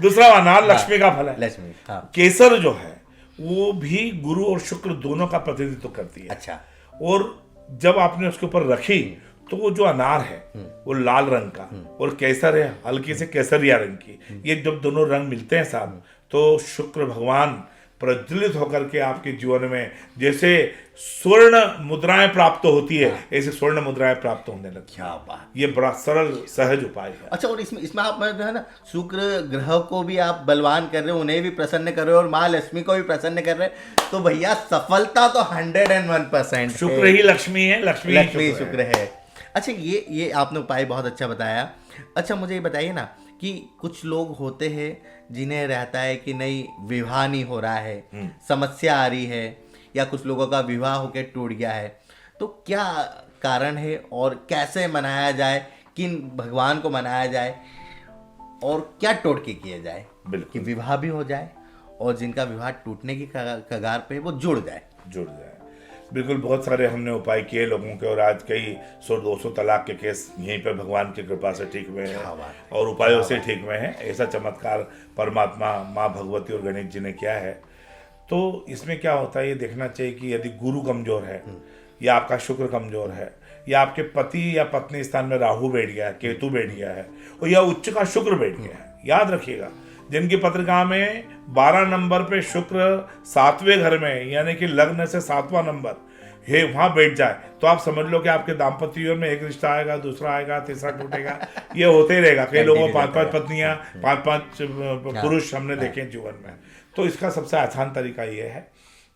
दूसरा अनार लक्ष्मी का फल है। लक्ष्मी। केसर जो है वो भी गुरु और शुक्र दोनों का प्रतिनिधित्व करती है। अच्छा। और जब आपने उसके ऊपर रखी तो वो जो अनार है वो लाल रंग का और केसर है हल्की से केसरिया रंग की, ये जब दोनों रंग मिलते हैं साहब तो शुक्र भगवान प्रज्वलित होकर के आपके जीवन में जैसे स्वर्ण मुद्राएं प्राप्त होती है, ऐसे स्वर्ण मुद्राएं प्राप्त होने लगती क्या बात। ये बड़ा सरल सहज उपाय है। अच्छा, और इसमें आप जो है ना शुक्र ग्रह को भी आप बलवान कर रहे हो, उन्हें भी प्रसन्न कर रहे हो और माँ लक्ष्मी को भी प्रसन्न कर रहे हो, तो भैया सफलता तो 101% शुक्र ही लक्ष्मी है, लक्ष्मी ही शुक्र है। अच्छा, ये आपने उपाय बहुत अच्छा बताया। अच्छा, मुझे ये बताइए ना कि कुछ लोग होते हैं जिन्हें रहता है कि नहीं विवाह नहीं हो रहा है, समस्या आ रही है, या कुछ लोगों का विवाह होकर टूट गया है, तो क्या कारण है और कैसे मनाया जाए, किन भगवान को मनाया जाए और क्या टोटके किए जाए कि विवाह भी हो जाए और जिनका विवाह टूटने की कगार पे वो जुड़ जाए। बिल्कुल, बहुत सारे हमने उपाय किए लोगों के, और आज कई 100-200 तलाक के केस यहीं पर भगवान की कृपा से ठीक हुए हैं और उपायों से ठीक हुए हैं। ऐसा चमत्कार परमात्मा माँ भगवती और गणेश जी ने किया है। तो इसमें क्या होता है, ये देखना चाहिए कि यदि गुरु कमजोर है या आपका शुक्र कमजोर है या आपके पति या पत्नी स्थान में राहु बैठ गया है, केतु बैठ गया है, और या उच्च का शुक्र बैठ गया है, याद रखिएगा जिनकी पत्रिका में 12 नंबर पे शुक्र 7वें घर में यानी कि लग्न से 7वां नंबर है, वहां बैठ जाए तो आप समझ लो कि आपके दाम्पत्य जीवन में एक रिश्ता आएगा, दूसरा आएगा, तीसरा टूटेगा, ये होते ही रहेगा। कई लोगों को 5-5 पत्नियां, 5-5 पुरुष हमने देखे जीवन में। तो इसका सबसे आसान तरीका ये है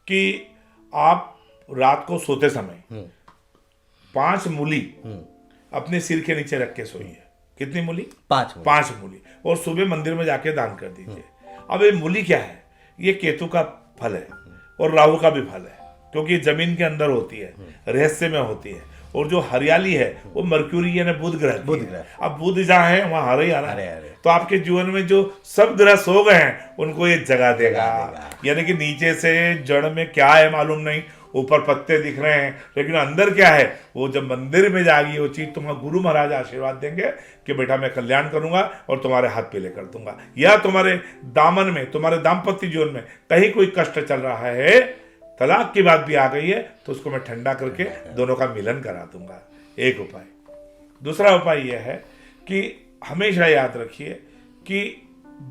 कि आप रात को सोते समय 5 मूली अपने सिर के नीचे रख के सोइए। कितनी मूली? 5 मूली। और सुबह मंदिर में जाके दान कर दीजिए। अब ये मूली क्या है? ये केतु का फल है और राहु का भी फल है, क्योंकि जमीन के अंदर होती है, रहस्य में होती है। और जो हरियाली है वो मर्क्यूरी यानी बुध ग्रह। अब बुध जहाँ है वहाँ हरा ही हरा है। तो आपके जीवन में जो सब ग्रह सो गए हैं उनको ये जगा देगा। यानी कि नीचे से जड़ में क्या है मालूम नहीं, ऊपर पत्ते दिख रहे हैं, लेकिन अंदर क्या है वो जब मंदिर में जाएगी वो चीज, तुम्हारा गुरु महाराज आशीर्वाद देंगे कि बेटा मैं कल्याण करूंगा और तुम्हारे हाथ पीले कर दूंगा, या तुम्हारे दामन में, तुम्हारे दाम्पत्य जीवन में कहीं कोई कष्ट चल रहा है, तलाक की बात भी आ गई है, तो उसको मैं ठंडा करके दोनों का मिलन करा दूंगा। एक उपाय। दूसरा उपाय यह है कि हमेशा याद रखिए कि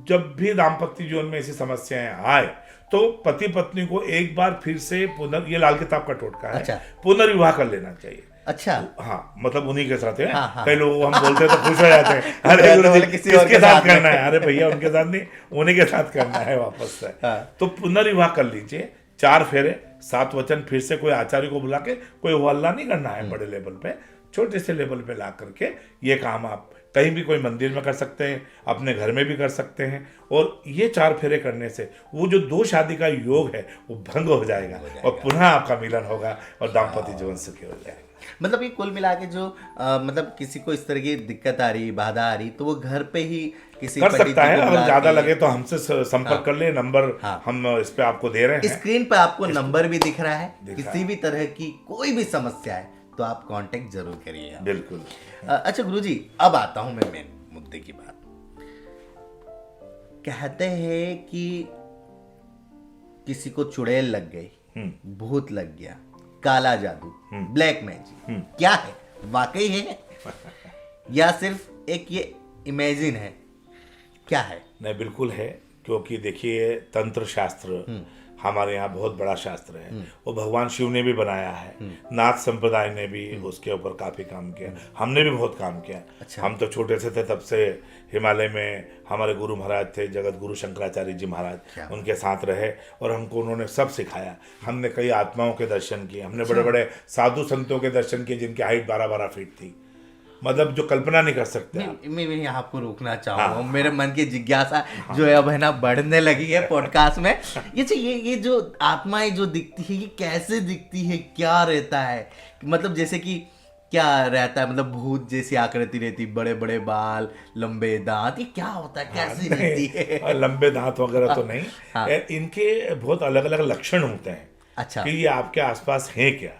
जब भी दाम्पत्य जीवन में ऐसी समस्याएं आए तो पति पत्नी को एक बार फिर से ये लाल किताब का टोटका है, अच्छा। पुनर्विवाह कर लेना चाहिए। अच्छा, हाँ, मतलब उन्हीं के साथ है। हाँ। कई लोगों को हम बोलते हैं तो खुश हो जाते हैं, अरे गुरुजी किसके साथ करना है? अरे भैया उनके साथ नहीं, उन्हीं के साथ करना है वापस से। तो पुनर्विवाह कर लीजिए, 4 फेरे, 7 वचन, फिर से कोई आचार्य को बुला के, कोई हल्ला नहीं करना है बड़े लेवल पे, छोटे से लेवल पे ला करके ये काम आप कहीं भी कोई मंदिर में कर सकते हैं, अपने घर में भी कर सकते हैं। और ये 4 फेरे करने से वो जो 2 शादी का योग है वो भंग हो जाएगा और पुनः आपका मिलन होगा और दाम्पत्य जीवन सुखी हो जाएगा। मतलब ये कुल मिला के जो मतलब किसी को इस तरह की दिक्कत आ रही, बाधा आ रही, तो वो घर पे ही किसी कर सकता है। अगर ज्यादा लगे तो हमसे संपर्क कर ले, नंबर हम इस पे आपको दे रहे हैं। स्क्रीन पे आपको नंबर भी दिख रहा है। किसी भी तरह की कोई भी समस्या है तो आप कांटेक्ट जरूर करिए। बिल्कुल। अच्छा गुरुजी, अब आता हूं मैं मेन मुद्दे की बात। कहते हैं कि किसी को चुड़ैल लग गई, भूत लग गया, काला जादू, ब्लैक मैजिक, क्या है? वाकई है या सिर्फ एक ये इमेजिन है? क्या है? नहीं, बिल्कुल है, क्योंकि देखिए तंत्र शास्त्र हमारे यहाँ बहुत बड़ा शास्त्र है। वो भगवान शिव ने भी बनाया है, नाथ संप्रदाय ने भी उसके ऊपर काफी काम किया, हमने भी बहुत काम किया। अच्छा। हम तो छोटे से थे तब से हिमालय में हमारे गुरु महाराज थे, जगत गुरु शंकराचार्य जी महाराज, उनके साथ रहे और हमको उन्होंने सब सिखाया। हमने कई आत्माओं के दर्शन किए, हमने बड़े बड़े साधु संतों के दर्शन किए जिनकी हाइट 12-12 फीट थी, मतलब जो कल्पना नहीं कर सकते। मैं यहाँ आपको रोकना चाहूँगा। मेरे मन की जिज्ञासा जो है अब है ना बढ़ने लगी है पॉडकास्ट में। ये जो आत्माएं जो दिखती है, ये कैसे दिखती है, क्या रहता है? मतलब जैसे कि क्या रहता है, मतलब भूत जैसी आकृति रहती, बड़े बड़े बाल, लंबे दांत, ये क्या होता है, कैसी रहती है? लंबे दांत वगैरह तो नहीं, इनके बहुत अलग अलग लक्षण होते हैं। अच्छा। कि ये आपके आसपास है क्या,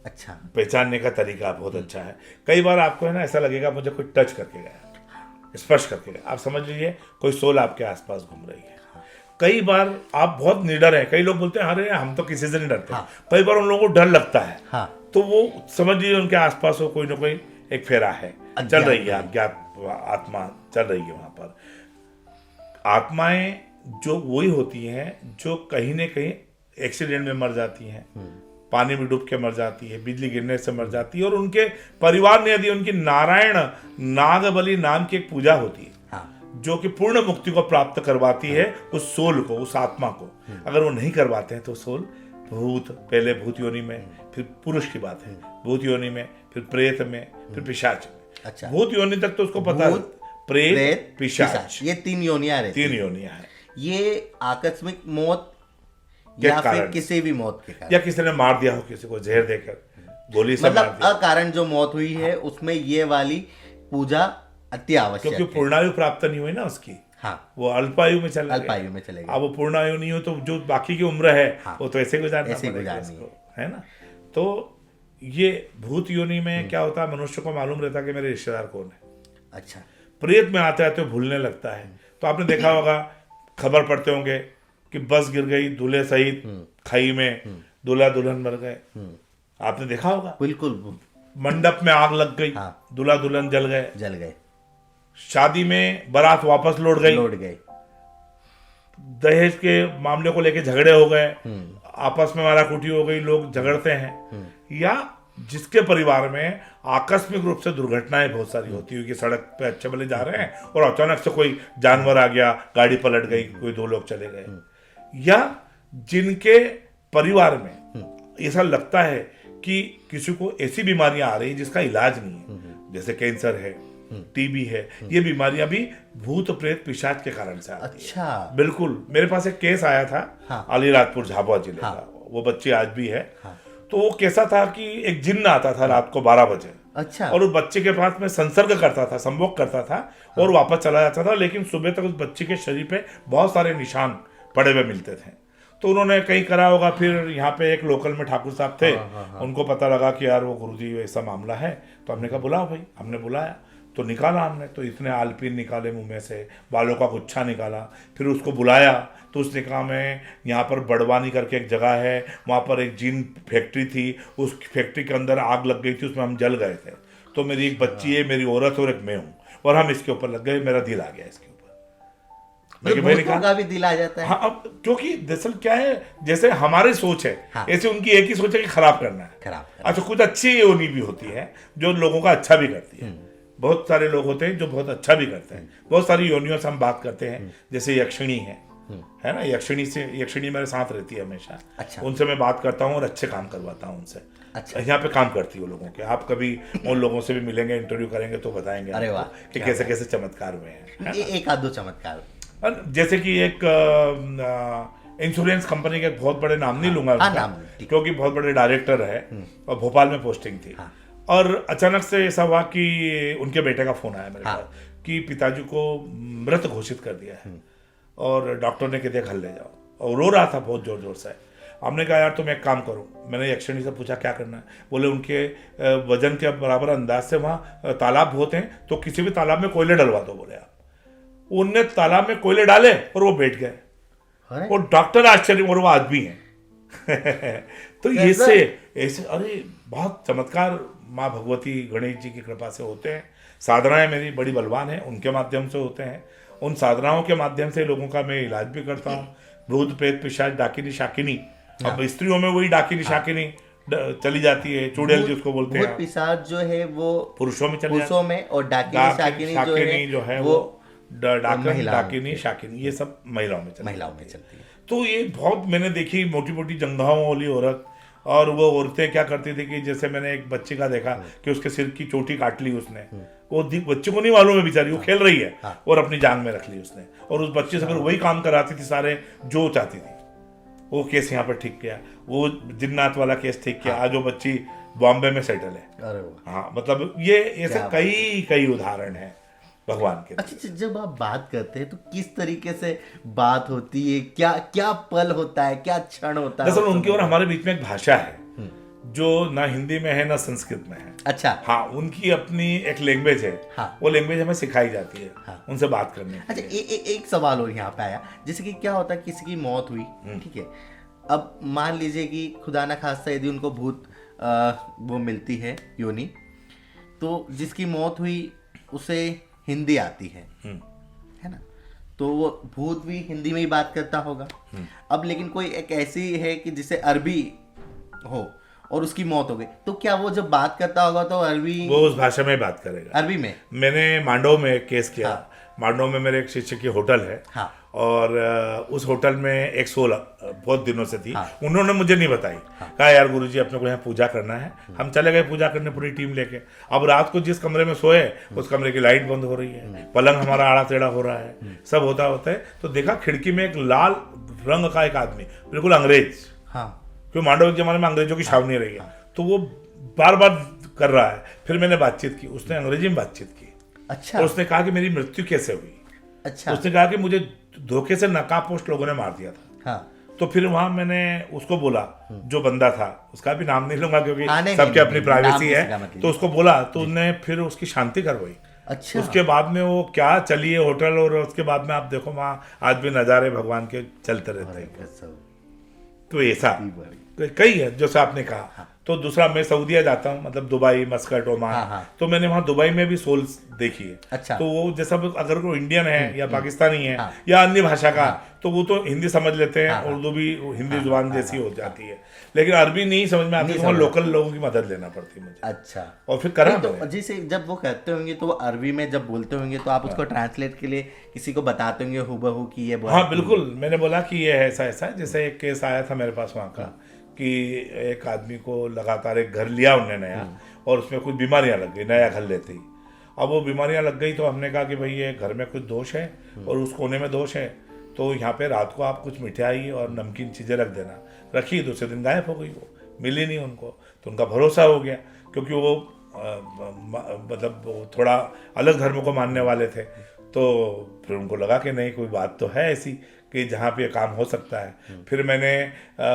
अच्छा, पहचानने का तरीका बहुत अच्छा है। कई बार आपको है ना ऐसा लगेगा मुझे कोई टच करके गया, स्पर्श करके गया, आप समझ लीजिए कोई सोल आपके आसपास घूम रही है। कई बार आप बहुत निडर हैं, कई लोग बोलते हैं अरे हम तो किसी से नहीं डरते। कई बार उन लोगों को डर लगता है, तो वो समझ लीजिए उनके आसपास वो कोई ना कोई एक फेरा है, चल रही है, अज्ञात आत्मा चल रही है वहां पर। आत्माएं जो वही होती हैं जो कहीं न कहीं एक्सीडेंट में मर जाती हैं, पानी में डूब के मर जाती है, बिजली गिरने से मर जाती है, और उनके परिवार ने यदि उनकी नारायण नागबली नाम की एक पूजा होती है जो कि पूर्ण मुक्ति को प्राप्त करवाती है उस सोल को, उस आत्मा को। अगर वो नहीं करवाते हैं तो सोल भूत, पहले भूत योनि में, फिर पुरुष की बात है, भूत योनि में, फिर प्रेत में, फिर पिशाच में। अच्छा, भूत योनि तक तो उसको पता है, प्रेत, पिशाच, ये 3 योनियां रहती 3 योनियां हैं। ये आकस्मिक मौत के या फिर कारण किसी भी मौत के कारण, या किसी ने मार दिया हो, किसी को जहर देकर, गोली से मार मतलब दिया, अकारण जो मौत हुई है उसमें ये वाली पूजा अति आवश्यक क्योंकि है। पूर्णायु प्राप्त नहीं हुई ना उसकी, हाँ, वो अल्पायु में चला अल्पायु में चले गए। अब वो पूर्णायु नहीं हो तो जो बाकी की उम्र है वो तो ऐसे गुजारना ऐसे पड़ेगा गुजारनी उसको, है ना। तो ये भूत योनि में क्या होता है, मनुष्य को मालूम रहता है कि मेरे रिश्तेदार कौन है। अच्छा, प्रेत में आते आते भूलने लगता है। तो आपने देखा होगा, खबर पढ़ते होंगे कि बस गिर गई दूल्हे सहित खाई में, दूल्हा दुल्हन मर गए। आपने देखा होगा, बिल्कुल, मंडप में आग लग गई, हाँ। दूल्हा दुल्हन जल गए, जल गए, शादी में बारात वापस लौट गई, दहेज के मामले को लेके झगड़े हो गए, आपस में माराकुटी हो गई, लोग झगड़ते हैं। या जिसके परिवार में आकस्मिक रूप से दुर्घटनाएं बहुत सारी होती हुई कि सड़क पे अच्छे भले जा रहे हैं और अचानक से कोई जानवर आ गया, गाड़ी पलट गई, कोई 2 लोग चले गए। या जिनके परिवार में ऐसा लगता है कि किसी को ऐसी बीमारियां आ रही है जिसका इलाज नहीं है, जैसे कैंसर है, टीबी है, ये बीमारियां भी भूत प्रेत पिशाच के कारण से आती अच्छा, है। बिल्कुल, मेरे पास एक केस आया था, हाँ। अलीराजपुर झाबुआ जिले का, वो बच्ची आज भी है। तो वो कैसा था कि एक जिन्न आता था रात को 12 बजे, अच्छा, और उस बच्चे के पास में संसर्ग करता था, संभोग करता था, और वापस चला जाता था। लेकिन सुबह तक उस बच्चे के शरीर पे बहुत सारे निशान पड़े हुए मिलते थे। तो उन्होंने कहीं करा होगा, फिर यहाँ पे एक लोकल में ठाकुर साहब थे, उनको पता लगा कि यार वो गुरुजी ऐसा मामला है। तो हमने कहा बुलाओ भाई, हमने बुलाया, तो निकाला हमने, तो इतने आलपीन निकाले मुंह में से, बालों का गुच्छा निकाला, फिर उसको बुलाया। तो उसने कहा मैं यहाँ पर बड़वानी करके एक जगह है, वहाँ पर एक जीन फैक्ट्री थी, उस फैक्ट्री के अंदर आग लग गई थी, उसमें हम जल गए थे। तो मेरी एक बच्ची है, मेरी औरत और एक मैं हूँ, और हम इसके ऊपर लग गए, मेरा दिल आ गया इसके ऊपर। भूतों का भी दिल आ जाता है। हाँ, अब क्योंकि दरअसल क्या है, जैसे हमारी सोच है, हाँ। ऐसे उनकी एक ही सोच है कि खराब करना है। अच्छा, कुछ अच्छी योनि भी होती है जो लोगों का अच्छा भी करती है। बहुत सारे लोग होते हैं जो बहुत अच्छा भी करते हैं। बहुत सारी योनियों से हम बात करते हैं, जैसे यक्षिणी है ना, यक्षिणी मेरे साथ रहती है हमेशा। अच्छा। उनसे मैं बात करता हूँ और अच्छे काम करवाता हूँ उनसे। अच्छा। यहाँ पे काम करती है लोगों के। आप कभी उन लोगों से भी मिलेंगे, इंटरव्यू करेंगे तो बताएंगे अरे वाह, कि कैसे कैसे चमत्कार हुए हैं। एक आध दो चमत्कार, जैसे कि एक इंश्योरेंस कंपनी के बहुत बड़े नाम नहीं लूंगा उनका, क्योंकि बहुत बड़े डायरेक्टर है और भोपाल में पोस्टिंग थी। और अचानक से ऐसा हुआ कि उनके बेटे का फोन आया मेरे पास कि पिताजी को मृत घोषित कर दिया है, और डॉक्टर ने कहते घर ले जाओ, और रो रहा था बहुत जोर जोर से। हमने कहा यार तुम एक काम करो, मैंने यक्षिणी से पूछा क्या करना है, बोले उनके वजन के बराबर अंदाज से वहाँ तालाब होते हैं, तो किसी भी तालाब में कोयले डलवा दो बोले आप। उनने तालाब में कोयले डाले और वो बैठ गए, और डॉक्टर आश्चर्य, और वो आदमी है। तो ऐसे अरे बहुत चमत्कार माँ भगवती गणेश जी की कृपा से होते हैं। साधनाएं मेरी बड़ी बलवान है, उनके माध्यम से होते हैं। उन साधनाओं के माध्यम से लोगों का मैं इलाज भी करता हूँ। भूत प्रेत पिशाच डाकिनी शाकिनी, अब स्त्रियों में वही डाकिनी शाकिनी चली जाती है, चुड़ैल जिसको बोलते हैं। भूत पिशाच जो है वो पुरुषों में चली पुरुषों में, और डाकिनी शाकिनी जो है वो डाकिनी शाकिनी, ये सब महिलाओं में चलती है। तो ये बहुत मैंने देखी, मोटी मोटी जंघाओं वाली औरत। और वो औरतें क्या करती थी कि जैसे मैंने एक बच्चे का देखा कि उसके सिर की चोटी काट ली उसने, वो बच्चे को नहीं मालूम है बेचारी, वो खेल रही है, और अपनी जांग में रख ली उसने, और उस बच्चे से फिर वही काम कराती थी सारे जो चाहती थी। वो केस यहाँ पर ठीक किया, वो जिन्नात वाला केस ठीक किया, आज वो बच्ची बॉम्बे में सेटल है। हाँ, मतलब ये ऐसे कई उदाहरण है भगवान के। अच्छा, जब आप बात करते हैं तो किस तरीके से बात होती है, क्या क्या पल होता है, क्या क्षण होता है? दरअसल उनकी और हमारे बीच में एक भाषा है जो ना हिंदी में है ना संस्कृत में है। अच्छा। हाँ, उनकी अपनी एक लैंग्वेज है। हाँ। वो लैंग्वेज हमें सिखाई जाती है। हाँ। उनसे बात करने। अच्छा, एक सवाल और यहाँ पे आया, जैसे कि क्या होता है, किसी की मौत हुई, ठीक है, अब मान लीजिए कि खुदा ना खास्ता यदि उनको भूत वो मिलती है योनि, तो जिसकी मौत हुई उसे हिंदी आती है ना, तो वो भूत भी हिंदी में ही बात करता होगा। अब लेकिन कोई एक ऐसी है कि जिसे अरबी हो और उसकी मौत हो गई, तो क्या वो जब बात करता होगा तो अरबी, वो उस भाषा में बात करेगा। अरबी में? मैंने मांडव में केस किया। हाँ। मांडव में मेरे एक शिष्य की होटल है। हाँ। और उस होटल में एक सोल बहुत दिनों से थी। हाँ। उन्होंने मुझे नहीं बताई। कहा यार गुरुजी अपने को यहाँ पूजा करना है। हम चले गए पूजा करने पूरी टीम लेके। अब रात को जिस कमरे में सोए उस कमरे की लाइट बंद हो रही है, पलंग हमारा आड़ा टेढ़ा हो रहा है, सब होता होता है तो देखा खिड़की में एक लाल रंग का एक आदमी, बिल्कुल अंग्रेज। हाँ। क्योंकि मांडव के जमाने में अंग्रेजों की छावनी रही है, तो वो बार बार कर रहा है। फिर मैंने बातचीत की, उसने अंग्रेजी में बातचीत की। अच्छा। और उसने कहा कि मेरी मृत्यु कैसे हुई। अच्छा। उसने कहा कि मुझे धोखे से नकाबपोश लोगों ने मार दिया था। हाँ। तो फिर वहां मैंने उसको बोला, जो बंदा था, उसका भी नाम नहीं लूंगा क्योंकि हाँ, नहीं, सबके नहीं, अपनी नाम प्राइवेसी किसी का है। मत लीजिए। तो उसको बोला तो उसने फिर उसकी शांति करवाई। अच्छा। उसके बाद में वो क्या चली है होटल, और उसके बाद में आप देखो वहाँ आज भी नज़ारे भगवान के चलते रहते हैं। तो ऐसा कई है जैसे आपने कहा। तो दूसरा मैं सऊदीया जाता हूँ, मतलब दुबई, मस्कट, ओमान। हाँ। तो मैंने वहाँ दुबई में भी सोल्स देखी है। अच्छा। तो वो जैसा अगर वो इंडियन है या पाकिस्तानी है हाँ। या अन्य भाषा का, तो वो तो हिंदी समझ लेते हैं। हाँ। उर्दू भी हिंदी जुबान जैसी हो जाती है, लेकिन अरबी नहीं समझ में आती, तो वहाँ लोकल लोगों की मदद लेना पड़ती है मुझे। अच्छा। और फिर करा तो मैंने। जैसे जब वो कहते होंगे तो वो अरबी में जब बोलते होंगे तो आप उसको ट्रांसलेट के लिए किसी को बताते होंगे हुबहू कि ये हाँ बिल्कुल, मैंने बोला कि ये ऐसा ऐसा है। जैसे एक केस आया था मेरे पास वहाँ का कि एक आदमी को लगातार एक घर लिया उन्होंने नया, और उसमें कुछ बीमारियां लग गई नया घर लेते ही। अब वो बीमारियां लग गई तो हमने कहा कि भाई ये घर में कुछ दोष है और उस कोने में दोष है, तो यहाँ पे रात को आप कुछ मिठाई और नमकीन चीज़ें रख देना। रखी, दूसरे दिन गायब हो गई, वो मिली नहीं उनको। तो उनका भरोसा हो गया क्योंकि वो मतलब वो थोड़ा अलग धर्म को मानने वाले थे। तो फिर उनको लगा कि नहीं कोई बात तो है ऐसी कि जहाँ पे काम हो सकता है। फिर मैंने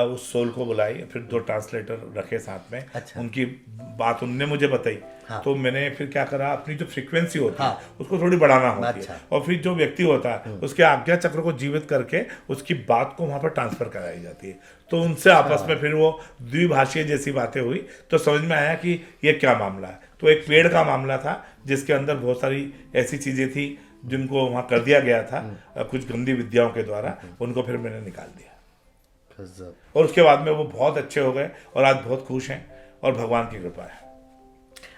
उस सोल को बुलाई, फिर 2 ट्रांसलेटर रखे साथ में। अच्छा। उनकी बात उनने मुझे बताई। हाँ। तो मैंने फिर क्या करा, अपनी जो फ्रीक्वेंसी होती हाँ। है उसको थोड़ी बढ़ाना होती अच्छा। है, और फिर जो व्यक्ति होता है उसके आज्ञा चक्र को जीवित करके उसकी बात को वहाँ पर ट्रांसफर कराई जाती है। तो उनसे आपस में फिर वो द्विभाषीय जैसी बातें हुई, तो समझ में आया कि ये क्या मामला है। तो एक पेड़ का मामला था जिसके अंदर बहुत सारी ऐसी चीज़ें थी जिनको वहाँ कर दिया गया था कुछ गंदी विद्याओं के द्वारा। उनको फिर मैंने निकाल दिया, और उसके बाद में वो बहुत अच्छे हो गए और आज बहुत खुश हैं, और भगवान की कृपा है।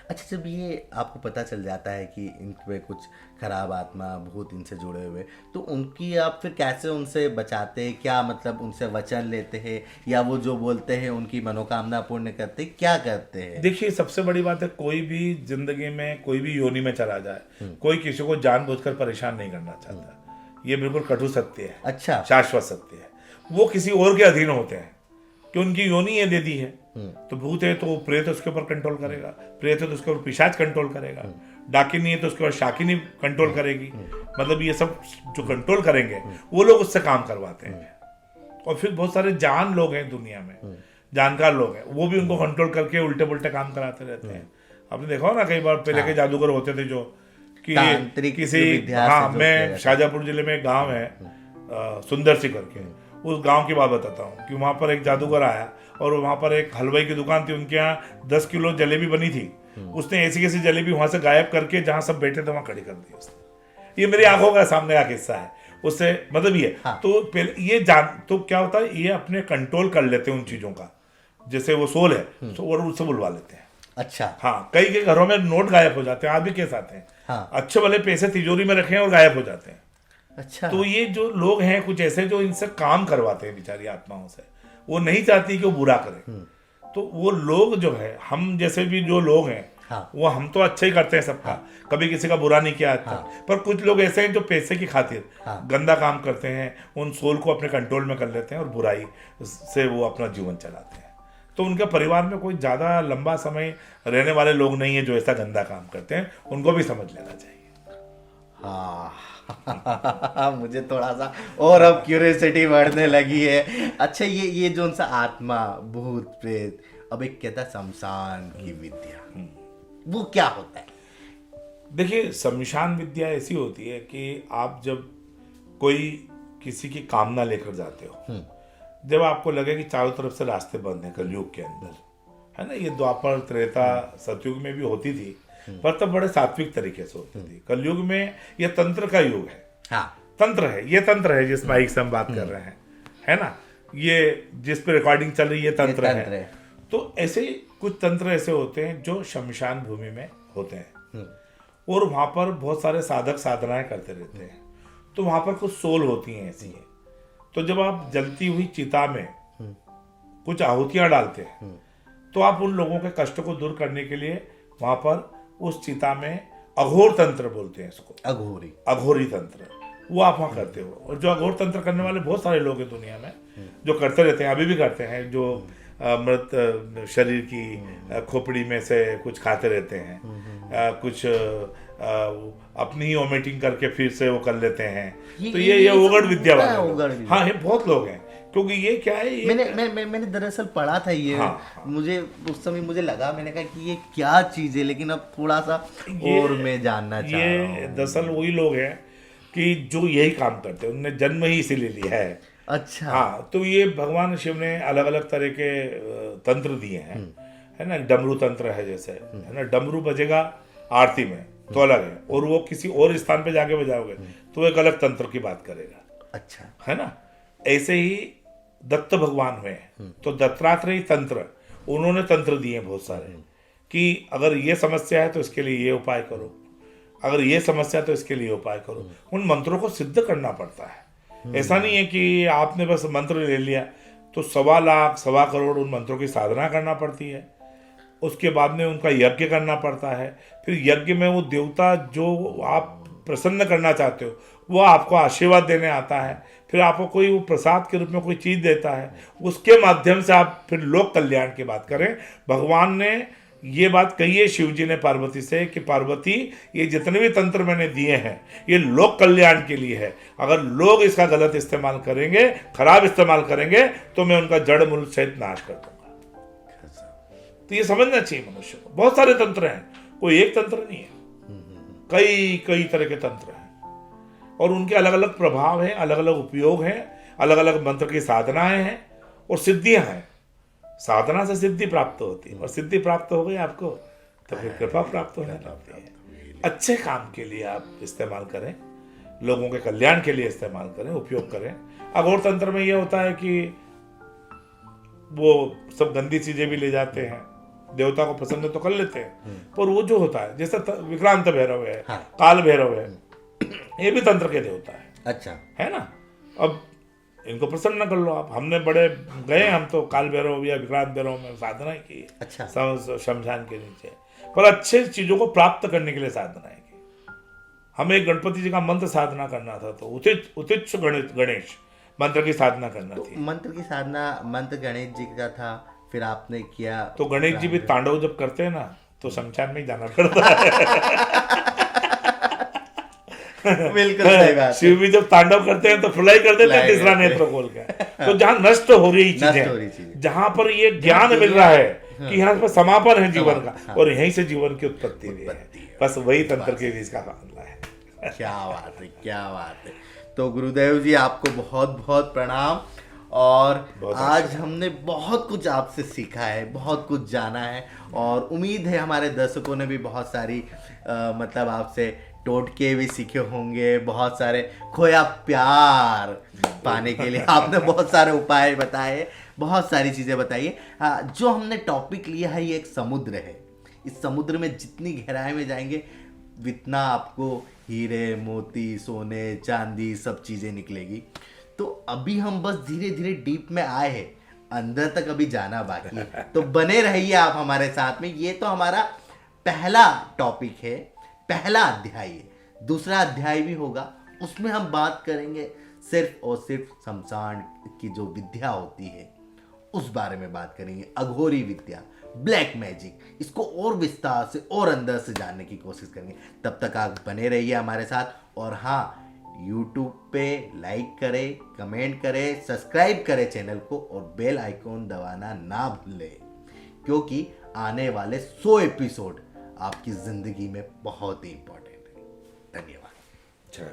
अच्छा, जब ये आपको पता चल जाता है कि इन पे कुछ खराब आत्मा भूत इनसे जुड़े हुए, तो उनकी आप फिर कैसे उनसे बचाते हैं? क्या मतलब उनसे वचन लेते हैं, या वो जो बोलते हैं उनकी मनोकामना पूर्ण करते हैं, क्या करते हैं? देखिए सबसे बड़ी बात है, कोई भी जिंदगी में कोई भी योनि में चला जाए, कोई किसी को जानबूझकर परेशान नहीं करना चाहता। ये बिल्कुल कटु सत्य है। अच्छा। शाश्वत सत्य है। वो किसी और के अधीन होते हैं कि उनकी योनि ये दे दी है। तो भूत है तो प्रेत उसके ऊपर कंट्रोल करेगा, प्रेत है तो उसके ऊपर पिशाच कंट्रोल करेगा, डाकिनी है तो उसके ऊपर शाकिनी कंट्रोल करेगी। मतलब ये सब जो कंट्रोल करेंगे वो लोग उससे काम करवाते हैं। और फिर बहुत सारे जान लोग हैं दुनिया में, जानकार लोग हैं, वो भी उनको कंट्रोल करके उल्टे पुल्टे काम कराते रहते हैं। आपने देखा हो ना कई बार पहले के जादूगर होते थे जो कि तांत्रिक किसी, विद्या से हाँ, जो मैं किया शाहजहाँपुर जिले में एक गाँव है सुंदर सी करके, उस गांव की बात बताता हूँ कि वहाँ पर एक जादूगर आया और वहाँ पर एक हलवाई की दुकान थी, उनके यहाँ 10 किलो जलेबी बनी थी। उसने ऐसी ऐसी जलेबी वहाँ से गायब करके जहाँ सब बैठे थे वहाँ खड़ी कर दी उसने। ये मेरी आंखों का सामने का किस्सा है। उससे मतलब ये हाँ। तो पहले ये जान तो क्या होता है, ये अपने कंट्रोल कर लेते हैं उन चीज़ों का। जैसे वो सोल है तो और उससे बुलवा लेते हैं। अच्छा। हाँ, कई के घरों में नोट गायब हो जाते हैं, आज भी केस आते हैं। हाँ। अच्छे भले पैसे तिजोरी में रखे हैं और गायब हो जाते हैं। अच्छा। तो ये जो लोग हैं कुछ ऐसे जो इनसे काम करवाते हैं बेचारी आत्माओं से, वो नहीं चाहती कि वो बुरा करें। तो वो लोग जो है, हम जैसे भी जो लोग हैं, हाँ। वो हम तो अच्छा ही करते हैं सबका, कभी किसी का बुरा नहीं किया आज तक। पर कुछ लोग ऐसे हैं जो पैसे की खातिर गंदा काम करते हैं, उन सोल को अपने कंट्रोल में कर लेते हैं और बुराई से वो अपना जीवन चलाते हैं। तो उनके परिवार में कोई ज़्यादा लंबा समय रहने वाले लोग नहीं है जो ऐसा गंदा काम करते हैं, उनको भी समझ लेना चाहिए। हाँ मुझे थोड़ा सा और अब क्यूरियोसिटी बढ़ने लगी है। अच्छा, ये जो सा आत्मा भूत प्रेत, अब एक कहता है शमशान की विद्या, वो क्या होता है? देखिए, शमशान विद्या ऐसी होती है कि आप जब कोई किसी की कामना लेकर जाते हो, जब आपको लगे कि चारों तरफ से रास्ते बंद हैं, कलयुग के अंदर है ना, ये द्वापर त्रेता सतयुग में भी होती थी, पर तब बड़े सात्विक तरीके से होती थी। कलयुग में यह तंत्र का युग है। हाँ। तंत्र है, ये तंत्र है जिस माइक से हम बात कर रहे हैं, है ना, ये जिस पे रिकॉर्डिंग चल रही है ये तंत्र है। तो ऐसे कुछ तंत्र ऐसे होते हैं जो शमशान भूमि में होते हैं और वहाँ पर बहुत सारे साधक साधनाएं करते रहते हैं, तो वहाँ पर कुछ सोल होती हैं ऐसी है। तो जब आप जलती हुई चिता में कुछ आहुतियाँ डालते हैं तो आप उन लोगों के कष्ट को दूर करने के लिए वहाँ पर उस चिता में अघोर तंत्र बोलते हैं इसको, अघोरी तंत्र, वो आप वहाँ करते हो। और जो अघोर तंत्र करने वाले बहुत सारे लोग हैं दुनिया में जो करते रहते हैं, अभी भी करते हैं, जो मृत शरीर की खोपड़ी में से कुछ खाते रहते हैं, कुछ अपनी ही वोमिटिंग करके फिर से वो कर लेते हैं। तो ये उगड़ विद्या वाले, हाँ, ये बहुत लोग हैं। क्योंकि ये क्या है, ये मैंने दरअसल पढ़ा था ये, हाँ, मुझे उस समय मुझे लगा, मैंने कहा कि ये क्या चीज है, लेकिन अब थोड़ा सा और मैं जानना चाह रहा हूँ। ये दरअसल वही लोग हैं कि जो यही काम करते हैं, उन्होंने जन्म ही इसीलिए लिया है। अच्छा, हाँ, तो ये भगवान शिव ने अलग अलग तरह के तंत्र दिए हैं, है ना। डमरू तंत्र है जैसे, है ना, डमरू बजेगा आरती में तो अलग है, और वो किसी और स्थान पे जाके बजाओगे तो एक अलग तंत्र की बात करेगा। अच्छा, है ना। ऐसे ही दत्त भगवान हुए, तो दत्तात्रेय तंत्र, उन्होंने तंत्र दिए बहुत सारे कि अगर ये समस्या है तो इसके लिए ये उपाय करो, अगर ये समस्या है तो इसके लिए उपाय करो। उन मंत्रों को सिद्ध करना पड़ता है। ऐसा नहीं है कि आपने बस मंत्र ले लिया, तो 1.25 लाख 1.25 करोड़ उन मंत्रों की साधना करना पड़ती है। उसके बाद में उनका यज्ञ करना पड़ता है, फिर यज्ञ में वो देवता जो आप प्रसन्न करना चाहते हो वो आपको आशीर्वाद देने आता है, फिर आपको कोई वो प्रसाद के रूप में कोई चीज़ देता है, उसके माध्यम से आप फिर लोक कल्याण की बात करें। भगवान ने ये बात कही है शिव जी ने पार्वती से कि पार्वती, ये जितने भी तंत्र मैंने दिए हैं ये लोक कल्याण के लिए है, अगर लोग इसका गलत इस्तेमाल करेंगे, खराब इस्तेमाल करेंगे, तो मैं उनका जड़ मूल सहित नाश कर दूंगा। तो ये समझना चाहिए मनुष्य को। बहुत सारे तंत्र हैं, कोई एक तंत्र नहीं है, कई कई तरह के तंत्र हैं और उनके अलग अलग प्रभाव हैं, अलग अलग उपयोग हैं, अलग अलग मंत्र की साधनाएं हैं और सिद्धियां हैं। साधना से सिद्धि प्राप्त होती है और सिद्धि प्राप्त हो गई आपको तो फिर कृपा प्राप्त होने लगती है। अच्छे काम के लिए आप इस्तेमाल करें, लोगों के कल्याण के लिए इस्तेमाल करें, उपयोग करें। अघोर तंत्र में यह होता है कि वो सब गंदी चीजें भी ले जाते हैं, देवता को प्रसन्न तो कर लेते हैं, पर वो जो होता है जैसे विक्रांत भैरव है, हाँ, काल भैरव है, ये भी तंत्र के देवता है। अच्छा, है ना। अब इनको प्रसन्न कर लो आप। हमने बड़े गए, हम तो काल भैरव या विक्रांत भैरव में साधना की। अच्छा, शमशान के नीचे, पर अच्छे चीजों को प्राप्त करने के लिए साधनाएं की। हमें एक गणपति जी का मंत्र साधना करना था, तो उतिच्छ गणेश मंत्र की साधना करना थी। मंत्र की साधना, मंत्र गणेश जी का था, फिर आपने किया। तो गणेश जी भी तांडव जब करते हैं ना तो शमशान में ही जाना पड़ता है। बिल्कुल सही बात। शिव भी जब तांडव करते हैं तो फ्लाई कर देते हैं तीसरा नेत्र खोल के। तो जहाँ नष्ट हो रही चीजें, जहाँ पर ये ज्ञान मिल रहा है कि यहाँ पर समापन है जीवन का, और यहीं से जीवन की उत्पत्ति भी है, बस वही तंत्र के बीच का मामला है। क्या बात है, क्या बात है। तो गुरुदेव जी आपको बहुत बहुत प्रणाम। और आज हमने बहुत कुछ आपसे सीखा है, बहुत कुछ जाना है, और उम्मीद है हमारे दर्शकों ने भी बहुत सारी मतलब आपसे टोटके भी सीखे होंगे, बहुत सारे खोया प्यार पाने के लिए आपने बहुत सारे उपाय बताए, बहुत सारी चीज़ें बताई है। जो हमने टॉपिक लिया है ये एक समुद्र है, इस समुद्र में जितनी गहराई में जाएंगे इतना आपको हीरे मोती सोने चांदी सब चीज़ें निकलेगी। तो अभी हम बस धीरे धीरे डीप में आए हैं, अंदर तक अभी जाना बाकी है। तो बने रहिए आप हमारे साथ में। ये तो हमारा पहला टॉपिक है, पहला अध्याय है। दूसरा अध्याय भी होगा, उसमें हम बात करेंगे सिर्फ और सिर्फ शमशान की जो विद्या होती है उस बारे में बात करेंगे, अघोरी विद्या, ब्लैक मैजिक, इसको और विस्तार से और अंदर से जानने की कोशिश करेंगे। तब तक आप बने रहिए हमारे साथ। और हाँ, YouTube पे लाइक करें, कमेंट करें, सब्सक्राइब करें चैनल को, और बेल आइकॉन दबाना ना भूलें, क्योंकि आने वाले 100 एपिसोड आपकी ज़िंदगी में बहुत ही इंपॉर्टेंट है। धन्यवाद। अच्छा।